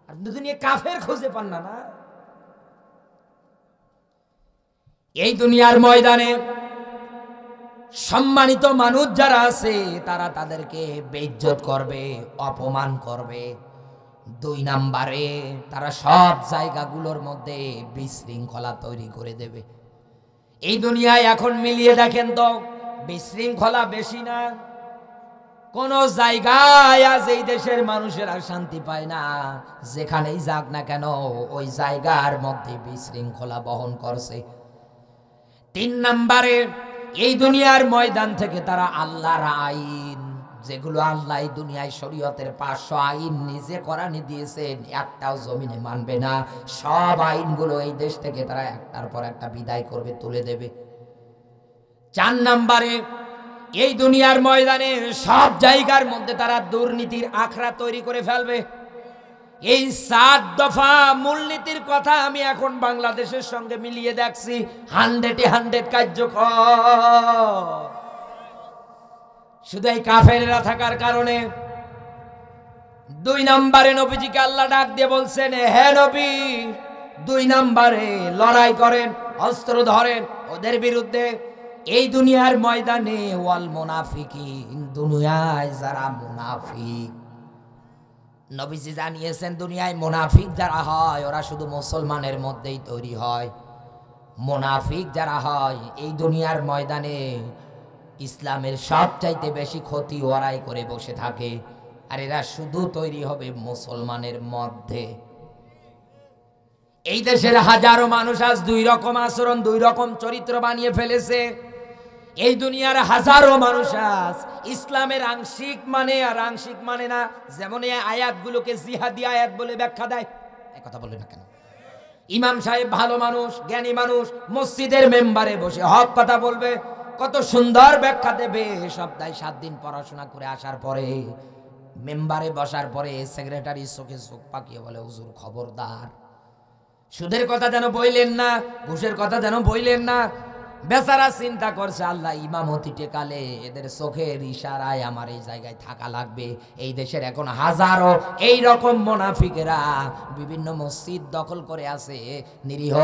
আর দুনিয়া কাফের খুঁজে পান না। না, এই দুনিয়ার ময়দানে সম্মানিত মানুষ যারা আছে তারা তাদেরকে বেইজ্জত করবে, অপমান করবে। 2 নম্বরে তারা সব জায়গাগুলোর মধ্যে বিশৃঙ্খলা তৈরি করে দেবে। এই দুনিয়ায় এখন মিলিয়ে দেখেন তো, বিশৃঙ্খলা বেশি না? কোন জায়গায় আজ এই দেশের মানুষেরা শান্তি পায় না। যেখানেই যাক না কেন, ওই জায়গার মধ্যে বিশৃঙ্খলা বহন করছে। 3 নম্বরে এই দুনিয়ার ময়দান থেকে তারা আল্লাহর আইন, যেগুলো আল্লাহ এই দুনিয়ায় শরীয়তের 500 আইন নিজে কোরআনে দিয়েছেন, একটাও জমিনে মানবে না। সব আইনগুলো এই দেশ থেকে তারা একটার পর একটা বিদায় করবে, তুলে দেবে। 4 নম্বরে এই দুনিয়ার ময়দানে সব জায়গার মধ্যে তারা দুর্নীতির আখড়া তৈরি করে ফেলবে। এই 7 দফা মূলনীতির কথা আমি এখন বাংলাদেশের সঙ্গে মিলিয়ে দেখছি, 100-100 কার্যকর। শুধু এই কাফেররা থাকার কারণে। 2 নম্বরে নবীজিকে আল্লাহ ডাক দিয়ে বলছেন, হে নবী, 2 নম্বরে লড়াই করেন, অস্ত্র ধরেন ওদের বিরুদ্ধে। এই দুনিয়ার ময়দানে ওয়াল মুনাফিকিন, দুনিয়ায় যারা মুনাফিক, নবীজি জানিয়েছেন দুনিয়ায় মুনাফিক যারা হয় ওরা শুধু মুসলমানের মধ্যেই তৈরি হয়। মুনাফিক যারা হয় এই দুনিয়ার ময়দানে ইসলামের সবচাইতে বেশি ক্ষতি ওরাই করে বসে থাকে। আর এরা শুধু তৈরি হবে মুসলমানের মধ্যে। এই দেশের হাজারো মানুষ আজ 2 রকম আচরণ, 2 রকম চরিত্র বানিয়ে ফেলেছে। এই দুনিয়ার হাজারো মানুষ আজ ইসলামের আংশিক মানে আর আংশিক মানে না। যেমন এই আয়াতগুলোকে জিহাদি আয়াত বলে ব্যাখ্যা দেয়, এই কথা বলে না কেন? ইমাম সাহেব ভালো মানুষ, জ্ঞানী মানুষ, মসজিদের মেম্বারে বসে হক কথা বলবে, কত সুন্দর ব্যাখ্যা দেবে। সপ্তাহে 7 দিন পড়াশোনা করে আসার পরে মেম্বারে বসার পরে সেক্রেটারি চোখে চোখ পাকিয়ে বলে, হুজুর খবরদার, সুদের কথা যেন বইলেন না, ঘুষের কথা যেন বইলেন না। বেচারা চিন্তা করছে, আল্লাহ ইমামতি টেকালে এদের চোখের ইশারায় আমার এই জায়গায় থাকা লাগবে। এই দেশের এখন হাজারো এই রকম মুনাফিকেরা বিভিন্ন মসজিদ দখল করে আছে, নিরীহ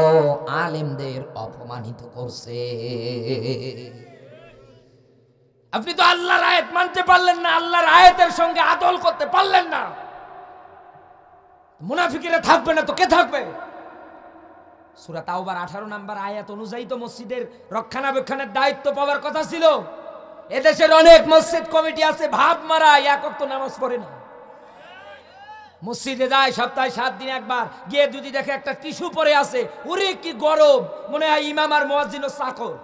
আলেমদের অপমানিত করছে। আপনি তো আল্লাহর আয়াত মানতে পারলেন না, আল্লাহর আয়াতের সঙ্গে আদল করতে পারলেন না, মুনাফিকেরা থাকবে না তো কে থাকবে? সূরা তাওবার 18 নম্বর আয়াত অনুযায়ী তো মসজিদের রক্ষণাবেক্ষণের দায়িত্ব পাওয়ার কথা ছিল। এদেশের অনেক মসজিদ কমিটি আছে, ভাব মারা, এক ওয়াক্ত নামাজ পড়ে না। মসজিদে যায় সপ্তাহে 7 দিন একবার, গিয়ে যদি দেখে একটা টিস্যু পরে আছে, ওরে কি গরম, মনে হয় ইমাম আর মুয়াজ্জিনের চাকর।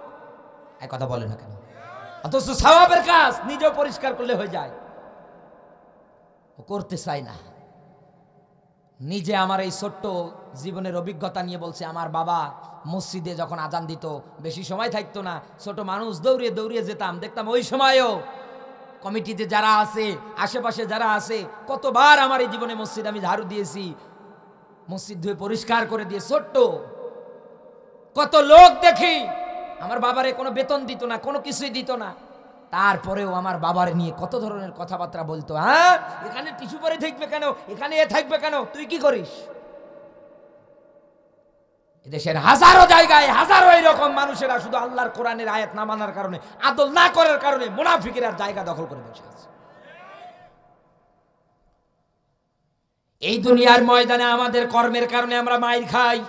এই কথা বলে না কেন? অথচ সওয়াবের কাজ নিজেও পরিষ্কার করলে হয়ে যায়, ও করতে চায় না। নিজে আমার এই ছোট্ট জীবনের অভিজ্ঞতা নিয়ে বলছে, আমার বাবা মসজিদে যখন আজান দিত বেশি সময় থাকতো না, ছোট মানুষ দৌড়িয়ে দৌড়িয়ে যেতাম, দেখতাম ওই সময়ও কমিটিতে যারা আছে, আশেপাশে যারা আছে, কতবার আমার এই জীবনে মসজিদ আমি ঝাড়ু দিয়েছি, মসজিদ ধুয়ে পরিষ্কার করে দিয়ে, ছোট্ট কত লোক দেখি। আমার বাবারে কোনো বেতন দিত না, কোনো কিছুই দিত না, তারপরেও আমার বাবার নিয়ে কত ধরনের কথাবার্তা বলতো। হ্যাঁ, এখানে টিস্যু পরে থাকবে কেন, এখানে এ থাকবে কেন, তুই কি করিস? এদেশের হাজারো জায়গায় হাজারো এরকম মানুষেরা শুধু আল্লাহর কোরআনের আয়াত না মানার কারণে, আদল না করার কারণে মুনাফিকেরা জায়গা দখল করে বসে আছে। এই দুনিয়ার ময়দানে আমাদের কর্মের কারণে আমরা মাইর খাই,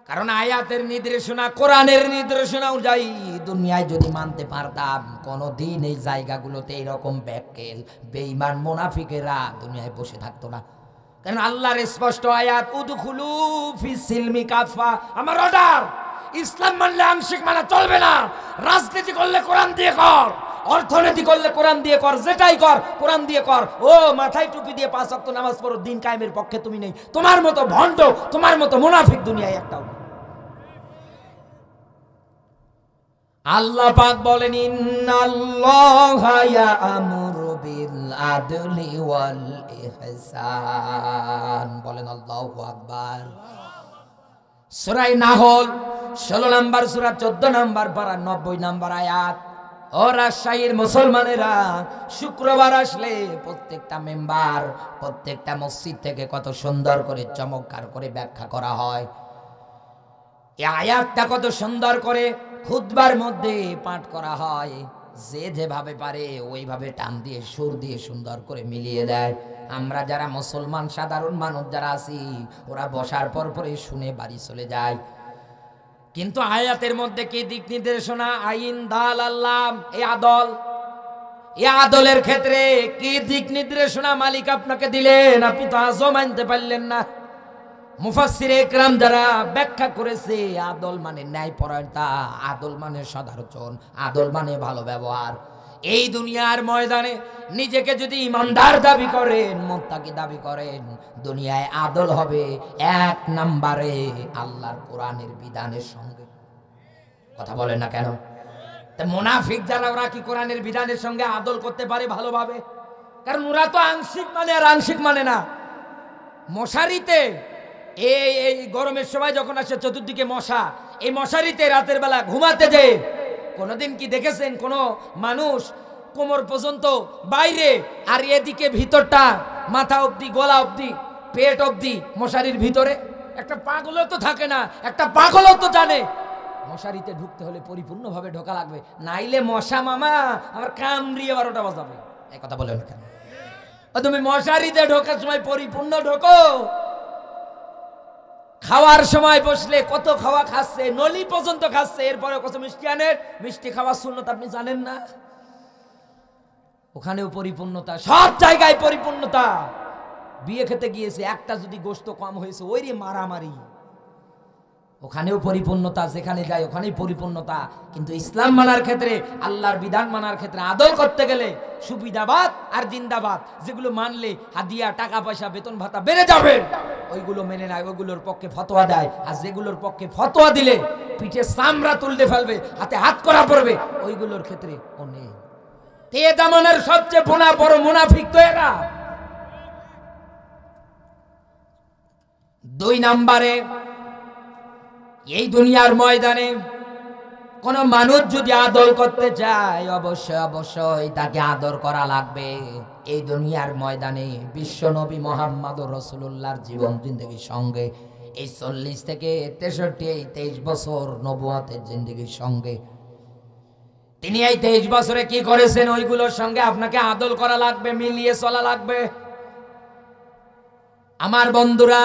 কারণ আয়াতের নির্দেশনা, কোরআনের নির্দেশনা অনুযায়ী দুনিয়ায় যদি মানতে পারতাম, কোনদিন এই জায়গাগুলোতে এরকম ব্যাককেল বেঈমান মুনাফিকেরা দুনিয়ায় বসে থাকতো না। কারণ আল্লাহর স্পষ্ট আয়াত, উদখুলু ফিস সিলমি কাফা, আমার অর্ডার। ইসলাম মানলে আংশিক মানা চলবে না। রাজনীতি করলে কোরআন দিয়ে কর, অর্থনীতি করলে কোরআন দিয়ে কর, যেটাই কর কোরআন দিয়ে কর। ও মাথায় টুপি দিয়ে 5 ওয়াক্ত নামাজ পড়ো, দিন কায়েমের পক্ষে তুমি নেই। তোমার মতো ভণ্ড, তোমার মতো মুনাফিক দুনিয়ায় একটাও। আল্লাহ পাক বলেন, ইন্নাল্লাহা ইয়া'মুরু বিল আদলি ওয়াল ইহসান। বলেন আল্লাহু আকবার। সূরা নাহল 16 নম্বর সূরা 14 নম্বর পারা 90 নম্বর আয়াত। ও রাজশাহীর মুসলমানেরা, শুক্রবার আসলে প্রত্যেকটা মেম্বার, প্রত্যেকটা মসজিদ থেকে কত সুন্দর করে চমৎকার করে ব্যাখ্যা করা হয়। এই আয়াতটা কত সুন্দর করে খুতবার মধ্যে পাঠ করা হয়। যে যেভাবে পারে ওইভাবে টান দিয়ে সুর দিয়ে সুন্দর করে মিলিয়ে দেয়। আমরা যারা মুসলমান সাধারণ মানুষ যারা আছি, ওরা বসার পর পরে শুনে বাড়ি চলে যায়। কিন্তু আয়াতের মধ্যে কি দিক নির্দেশনা? আইন দাল আল্লাহ, এই আদল, এই আদলের ক্ষেত্রে কি দিক নির্দেশনা মালিক আপনাকে দিলেন, আপনি তো আজও মানতে পারলেন না। মুফাসসিরে ইকরাম যারা ব্যাখ্যা করেছে, আদল মানে ন্যায়পরায়ণতা, আদল মানে সদাচরণ, আদল মানে ভালো ব্যবহার। এই দুনিয়ার ময়দানে নিজেকে যদি ইমানদার দাবি করেন, মুত্তাকি দাবি করেন, দুনিয়ায় আদল হবে 1 নম্বরে আল্লাহর কোরআনের বিধানের সঙ্গে। কথা বলেন না কেন? তা মুনাফিক যারা, ওরা কি কোরআনের বিধানের সঙ্গে আদল করতে পারে ভালোভাবে? কারণ ওরা তো আংশিক মানে আর আংশিক মানে না। মশারিতে এই গরমের সময় যখন আসে চতুর্দিকে মশা, এই মশারিতে রাতের বেলা ঘুমাতে যে, কোনোদিন কি দেখেছেন কোনো মানুষ কোমর পর্যন্ত বাইরে আর এদিকে ভিতরটা মাথা অবধি, গলা অবধি, পেট অবধি মশারির ভিতরে? একটা পাগলও তো থাকে না, একটা পাগলও তো জানে মশারিতে ঢুকতে হলে পরিপূর্ণভাবে ঢোকা লাগবে, নাইলে মশা মামা আমার কামড়িয়ে 12টা বাজাবে। এই কথা বলে না কেন? তুমি মশারিতে ঢোকার সময় পরিপূর্ণ ঢোকো। খাওয়ার সময় বসলে কত খাওয়া খাচ্ছে, নলি পর্যন্ত খাচ্ছে, এরপরে কত মিষ্টি আনেন। মিষ্টি খাওয়ার সুন্নত আপনি জানেন না? ওখানেও পরিপূর্ণতা, সব জায়গায় পরিপূর্ণতা। বিয়ে খেতে গিয়েছে, একটা যদি গোশত কম হয়েছে, ওই রে মারামারি। ওখানেও পরিপূর্ণতা, যেখানে যায় ওখানেই পরিপূর্ণতা। কিন্তু ইসলাম মানার ক্ষেত্রে, আল্লাহর বিধান মানার ক্ষেত্রে, আদল করতে গেলে সুবিধাবাদ আর জিন্দাবাদ, যেগুলো মানলে হাদিয়া, টাকা পয়সা, বেতন ভাতা বেড়ে যাবে, ওইগুলো মেনে নেয়, ওইগুলোর পক্ষে ফতোয়া দেয়। আর যেগুলোর পক্ষে ফতোয়া দিলে পিঠে চামড়া তুলতে ফেলবে, হাতে হাত করা পড়বে, ওইগুলোর ক্ষেত্রে ও নেই। এ জামানার সবচেয়ে বড় মুনাফিক তো এরা। 2 নম্বরে, এই দুনিয়ার ময়দানে কোন মানুষ যদি আদর করতে চায়, অবশ্যই তাকে আদর করা লাগবে। এই দুনিয়ার ময়দানে বিশ্ব নবী মুহাম্মদুর রাসূলুল্লাহর জীবন জিন্দেগির সঙ্গে এই 40 থেকে 63, এই 23 বছর নবুয়তের জিন্দেগির সঙ্গে তিনি এই 23 বছরে কি করেছেন, ওইগুলোর সঙ্গে আপনাকে আদর করা লাগবে, মিলিয়ে চলা লাগবে। আমার বন্ধুরা,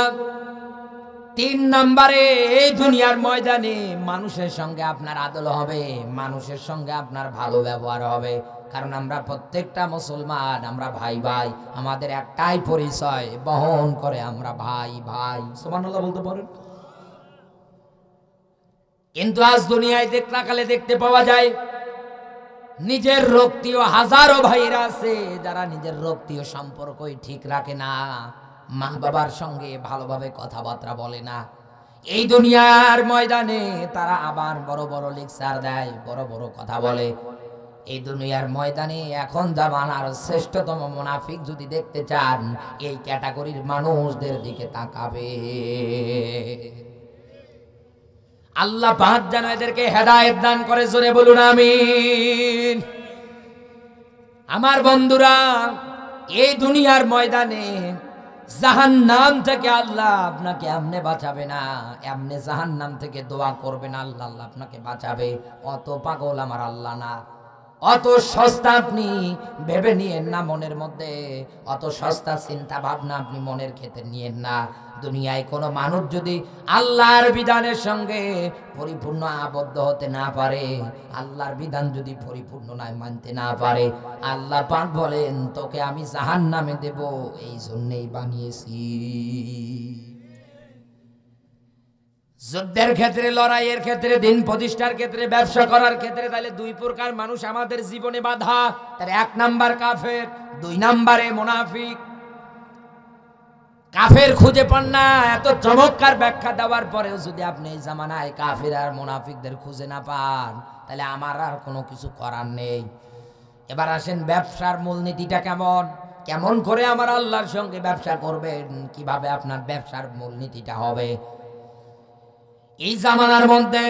3 নম্বরে, এই দুনিয়ার ময়দানে মানুষের সঙ্গে আপনার আদল হবে, মানুষের সঙ্গে আপনার ভালো ব্যবহার হবে। কারণ আমরা প্রত্যেকটা মুসলমান, আমরা ভাই ভাই, আমাদের একটাই পরিচয় বহন করে, আমরা ভাই ভাই। সুবহানাল্লাহ বলতে পারেন? কিন্তু আজ দুনিয়ায় দেখলে দেখতে পাওয়া যায়, নিজের রক্তীয় হাজারো ভাইরা আছে যারা নিজের রক্তীয় সম্পর্কই ঠিক রাখে না। মা বাবার সঙ্গে ভালোভাবে কথাবার্তা বলে না। এই দুনিয়ার ময়দানে তারা আবার বড় বড় লেকচার দেয়, বড় বড় কথা বলে। এই দুনিয়ার ময়দানে এখন জামানার শ্রেষ্ঠতম মুনাফিক যদি দেখতে চান, এই ক্যাটাগরির মানুষদের দিকে তাকাবে। আল্লাহ পাক যেন এদেরকে হেদায়েত দান করে, জোরে বলুন আমিন। আমার বন্ধুরা, এই দুনিয়ার ময়দানে জাহান্নাম থেকে আল্লাহ আপনাকে এমনে বাঁচাবে না, এমনে জাহান্নাম থেকে দোয়া করবেন আল্লাহ আল্লাহ আপনাকে বাঁচাবে। অত পাগল আমার আল্লাহ না, অত সস্তা আপনি ভেবে নিয়েন না মনের মধ্যে, অত সস্তা চিন্তা ভাবনা আপনি মনের ক্ষেত্রে নিয়েন না। দুনিয়ায় কোনো মানুষ যদি আল্লাহর বিধানের সঙ্গে পরিপূর্ণ আবদ্ধ হতে না পারে, আল্লাহর বিধান যদি পরিপূর্ণ না মানতে না পারে, আল্লাহ পাক বলেন তোকে আমি জাহান্নামে দেব, এই জন্যই বানিয়েছি। যুদ্ধের ক্ষেত্রে, লড়াইয়ের ক্ষেত্রে, দিন প্রতিষ্ঠার ক্ষেত্রে, ব্যবসা করার ক্ষেত্রে, তাহলে দুই প্রকার মানুষ আমাদের জীবনে বাধা। তার এক নাম্বার কাফের, দুই নাম্বারে মুনাফিক। কাফের খুঁজে পান না, এত চমৎকার ব্যাখ্যা দেওয়ার পরেও যদি আপনি এই জামানায় কাফের আর মুনাফিকদের খুঁজে না পান, তাহলে আমার আর কোনো কিছু করার নেই। এবার আসেন ব্যবসার মূলনীতিটা কেমন, কেমন করে আমার আল্লাহর সঙ্গে ব্যবসা করবেন, কিভাবে আপনার ব্যবসার মূলনীতিটা হবে। এই জামানার মধ্যে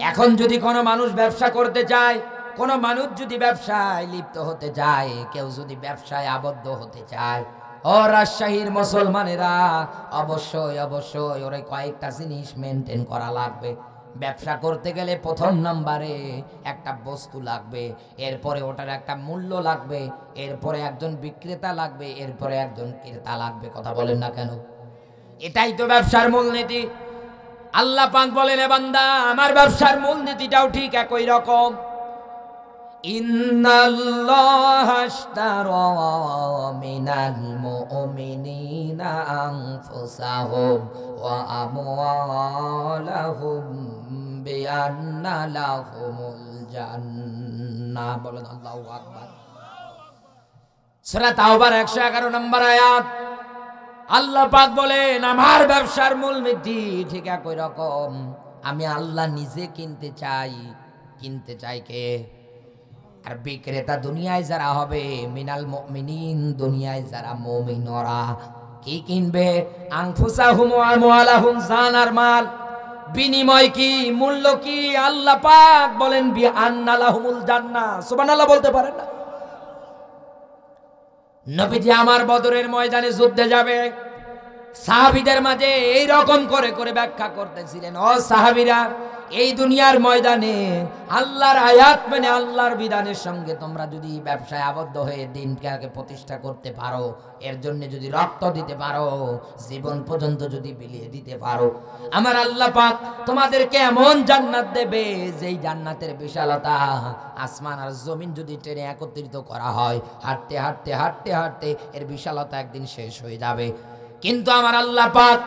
এখন যদি কোনো মানুষ ব্যবসা করতে চায়, কোনো মানুষ যদি ব্যবসায় লিপ্ত হতে চায়, কেউ যদি ব্যবসায় আবদ্ধ হতে চায়, ও রাজশাহীর মুসলমানেরা, অবশ্যই অবশ্যই ওরে কয়েকটা জিনিস মেনটেন করা লাগবে। ব্যবসা করতে গেলে প্রথম নাম্বারে একটা বস্তু লাগবে, এরপরে ওটার একটা মূল্য লাগবে, এরপরে একজন বিক্রেতা লাগবে, এরপরে একজন ক্রেতা লাগবে। কথা বলেন না কেন? এটাই তো ব্যবসার মূলনীতি। আল্লাহ পাক বলেন, এ বান্দা, আমার ব্যবসার মূলনীতিটাও ঠিক একই রকম। ইন্নাল্লাহা আশতারা মিনাল মুমিনিনা আনফুসাহুম ওয়া আমওয়ালাহুম বিআন্না লাহুমুল জান্নাহ। বলেন আল্লাহু আকবার। সূরা তাওবার 111 নম্বর আয়াত। আল্লাহ পাক বলেন, আমার ব্যবসার মূলনীতি ঠিক একই রকম। আমি আল্লাহ নিজে কিনতে চাই কে? আর বিক্রেতা দুনিয়ায় যারা হবে, মিনাল মুমিনিন, দুনিয়ায় যারা মুমিন, ওরা কি কিনবে? আনফুসাহুম ওয়া আমওয়ালাহুম, জান আর মাল। বিনিময় কি, মূল্য কি? আল্লাহ পাক বলেন বিআন্না লাহুমুল জান্নাহ। সুবহানাল্লাহ বলতে পারেন না? নবীজি আমার বদরের ময়দানে যুদ্ধে যাবে, সাহাবীদের মাঝে এই রকম করে করে ব্যাখ্যা করতেছিলেন, ও সাহাবীরা, এই দুনিয়ার ময়দানে আল্লাহর আয়াত মানে আল্লাহর বিধানের সঙ্গে তোমরা যদি ব্যবসায় আবদ্ধ হয়ে দিনকে প্রতিষ্ঠা করতে পারো, এর জন্য যদি রক্ত দিতে পারো, জীবন পর্যন্ত যদি বিলিয়ে দিতে পারো, আমার আল্লাহ পাক তোমাদেরকে এমন জান্নাত দেবে, যেই জান্নাতের বিশালতা আসমান আর জমিন যদি টেনে একত্রিত করা হয়, হাঁটতে হাঁটতে হাঁটতে হাঁটতে এর বিশালতা একদিন শেষ হয়ে যাবে। কিন্তু আমার আল্লাহ পাক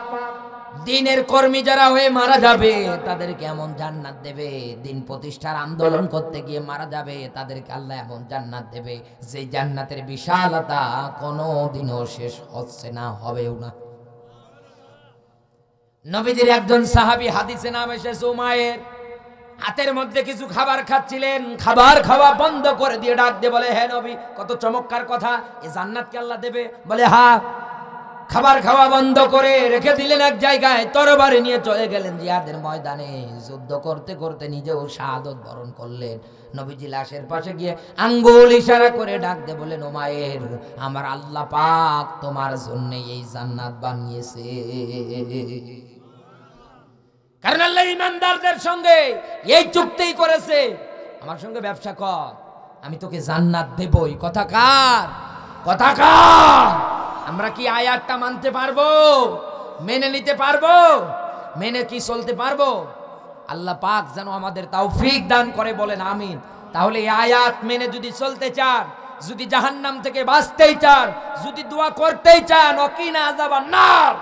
দিনের কর্মী যারা হয়ে মারা যাবে, তাদেরকে এমন জান্নাত দেবে, দিন প্রতিষ্ঠার আন্দোলন করতে গিয়ে মারা যাবে, তাদেরকে আল্লাহ এমন জান্নাত দেবে, যে জান্নাতের বিশালতা কোনোদিনও শেষ হচ্ছে না, হবেও না। নবীজির একজন সাহাবী, হাদিসে নাম এসেছে উমায়ের, হাতের মধ্যে কিছু খাবার খাচ্ছিলেন, খাবার খাওয়া বন্ধ করে দিয়ে ডাক দিয়ে বলে, হে নবী, কত চমৎকার কথা, এই জান্নাত কি আল্লাহ দেবে? বলে হ্যাঁ। খাবার খাওয়া বন্ধ করে রেখে দিলেন এক জায়গায়, তরবারি নিয়ে চলে গেলেন জিহাদের ময়দানে। যুদ্ধ করতে করতে নিজেও শাহাদত বরণ করলেন। নবীজি লাশের পাশে গিয়ে আঙ্গুল ইশারা করে ডাক দিয়ে বলেন, উমায়ের, আমার আল্লাহ পাক তোমার জন্য এই জান্নাত বানিয়েছে। কারণ আল্লাহ ইমানদারদের সঙ্গে এই চুক্তি করেছে, আমার সঙ্গে ব্যবসা কর, আমি তোকে জান্নাত দেবই। কথা কার? কথা কার? আমরা কি আয়াতটা মানতে পারবো? মেনে নিতে পারবো? মেনে কি চলতে পারবো? আল্লাহ পাক যেন আমাদের তৌফিক দান করে, বলেন আমিন। তাহলে এই আয়াত মেনে যদি চলতে চান, যদি জাহান্নাম থেকে বাঁচতেই চান, যদি দোয়া করতেই চান, ওয়াকিনা আযাবান নার,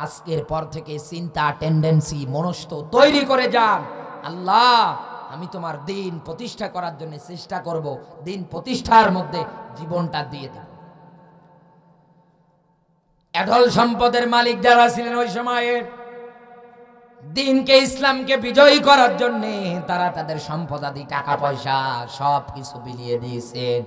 আজকের পর থেকে চিন্তা, টেন্ডেন্সি, মনস্থ তৈরি করে যান, আল্লাহ, আমি তোমার দিন প্রতিষ্ঠা করার জন্য চেষ্টা করব, দিন প্রতিষ্ঠার মধ্যে জীবনটা দিয়ে দেব। এঢল সম্পদের মালিক যারা ছিলেন ওই সময়ে, দিনকে ইসলামকে বিজয়ী করার জন্য তারা তাদের সম্পদাদি টাকা পয়সা সব কিছু বিলিয়ে দিয়েছেন।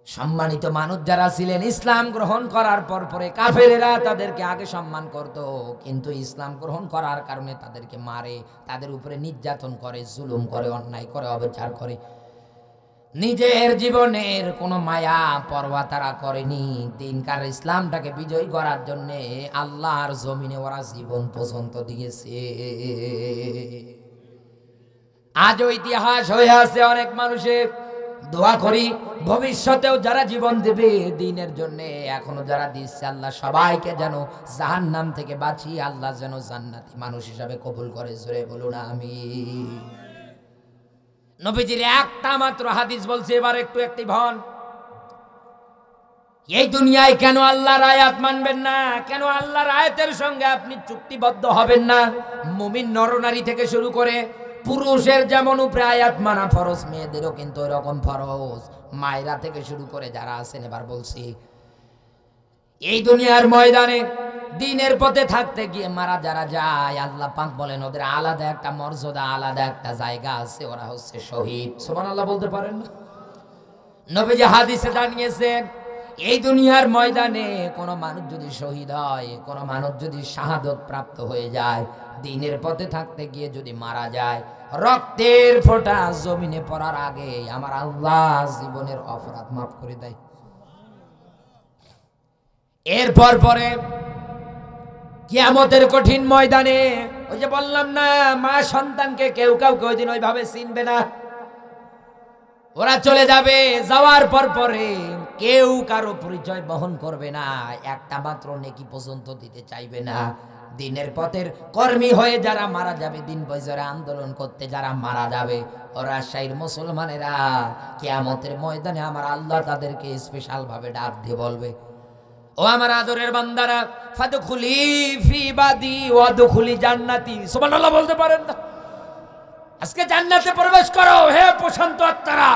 সম্মানিত মানুষ যারা ছিলেন ইসলাম গ্রহণ করার পরে কাফেরেরা তাদেরকে আগে সম্মান করত, কিন্তু ইসলাম গ্রহণ করার কারণে তাদেরকে মারে, তাদের উপরে নির্যাতন করে, জুলুম করে, অন্যায় করে, অবিচার করে। নিজের জীবনের কোনো মায়া পরোয়া তারা করেনি। দিনকার ইসলামটাকে বিজয়ী করার জন্য আল্লাহর জমিনে ওরা জীবন পর্যন্ত দিয়েছে। আজও ইতিহাস হয়ে আছে অনেক মানুষের। দোয়া করি ভবিষ্যতেও যারা জীবন দেবে দ্বীনের জন্য, এখনো যারা দিচ্ছে, আল্লাহ সবাইকে যেন জাহান্নাম থেকে বাঁচিয়ে আল্লাহ যেন জান্নাতি মানুষ হিসাবে কবুল করে। জোরে বলুন আমিন। নবীজির একটা মাত্র হাদিস বলছে, এবার একটু অ্যাক্টিভ হন। এই দুনিয়ায় কেন আল্লাহর আয়াত মানবেন না? কেন আল্লাহর আয়াতের সঙ্গে আপনি চুক্তিবদ্ধ হবেন না? মুমিন নরনারী থেকে শুরু করে পুরুষের যেমন উপরে আয়াত মানা ফরজ, মেয়েদেরও কিন্তু এরকম ফরজ। মায়েরা থেকে শুরু করে যারা আছেন, এবার বলছি, এই দুনিয়ার ময়দানে দ্বীনের পথে থাকতে গিয়ে মারা যারা যায়, আল্লাহ পাক বলেন ওদের আলাদা একটা মর্যাদা, আলাদা একটা জায়গা আছে, ওরা হচ্ছে শহীদ। সুবহানাল্লাহ বলতে পারেন না? নবীজি হাদিসে জানিয়েছেন, এই দুনিয়ার ময়দানে কোন মানুষ যদি শহীদ হয়, কোন মানুষ যদি শাহাদত প্রাপ্ত হয়ে যায়, দ্বীনের পথে থাকতে গিয়ে যদি মারা যায়, রক্তের ফোঁটা জমিনে পড়ার আগে আমার আল্লাহ জীবনের অপরাধ মাফ করে দেয়। এরপর পরে কিয়ামতের কঠিন ময়দানে, ওই যে বললাম না, মা সন্তানকে কেউ কাউকে ওই দিন ওইভাবে চিনবে না। ওরা চলে যাবে, যাওয়ার পরে কেউ কারো পরিচয় বহন করবে না, একটা মাত্র নেকি পর্যন্ত দিতে চাইবে না। দ্বীনের পথের কর্মী হয়ে যারা মারা যাবে, দিন বৈজরে আন্দোলন করতে যারা মারা যাবে, ওরা শাইর মুসলমানেরা কিয়ামতের ময়দানে আমার আল্লাহ তাদেরকে স্পেশাল ভাবে ডাক দিয়ে বলবে, ও আমার আদরের বান্দারা, ফাদখুলি ফি ইবাদি ওয়াদখুলি জান্নাতি। সুবহানাল্লাহ বলতে পারেন না? আজকে জান্নাতে প্রবেশ করো হে প্রশান্ত আত্মারা।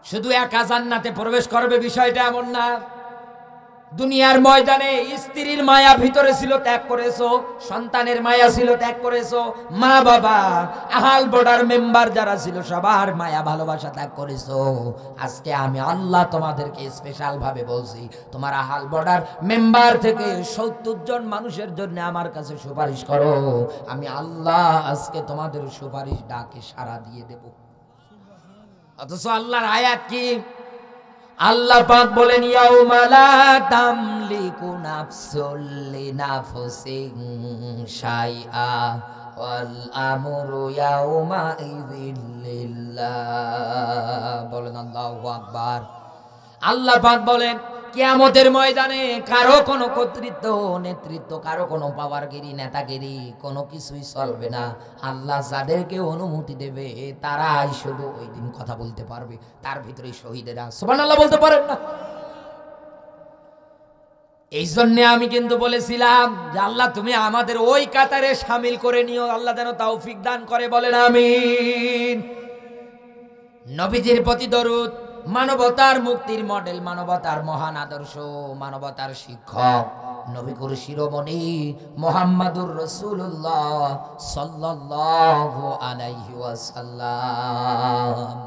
শুধু একা জান্নাতে প্রবেশ করবে বিষয়টা এমন না। দুনিয়ার ময়দানে স্ত্রীর মায়া ভিতরে ছিল, ত্যাগ করেছো। সন্তানের মায়া ছিল, ত্যাগ করেছো। মা বাবা, আহাল বর্ডার মেম্বার যারা ছিল, সবার মায়া ভালোবাসা ত্যাগ করেছো। আজকে আমি আল্লাহ তোমাদেরকে স্পেশাল ভাবে বলছি, তোমার আহাল বর্ডার মেম্বার থেকে 70 জন মানুষের জন্য আমার কাছে সুপারিশ করো, আমি আল্লাহ আজকে তোমাদের সুপারিশ ডাকে সাড়া দিয়ে দেব। অথচ আল্লাহর আয়াত কি? আল্লাহ পাক বলেন, ইয়াউমা লা তামলিকু নাফসুল লিনাফসিন শাইআ ওয়াল আমরু ইয়াউমা ইযিল লিল্লাহ। বলেন আল্লাহু আকবার। আল্লাহ পাক বলেন, কিয়ামতের ময়দানে কারো কোনো কর্তৃত্ব, নেতৃত্ব, কারো কোনো পাওয়ারগিরি, নেতাগিরি কোনো কিছুই চলবে না। আল্লাহ যাদেরকে অনুমতি দেবে তারাই শুধু ওই দিন কথা বলতে পারবে, তার ভিতরে শহীদেরা। সুবহানাল্লাহ বলতে পারেন না? এই জন্য আমি কিন্তু বলেছিলাম যে আল্লাহ তুমি আমাদের ওই কাতারে শামিল করে নিও, আল্লাহ যেন তৌফিক দান করে। বলেন আমিন। নবীজির প্রতি দরুদ, মানবতার মুক্তির মডেল, মানবতার মহান আদর্শ, মানবতার শিক্ষক, নবীকুর শিরোমণি মুহাম্মাদুর রাসূলুল্লাহ সাল্লাল্লাহু আলাইহি ওয়াসাল্লাম।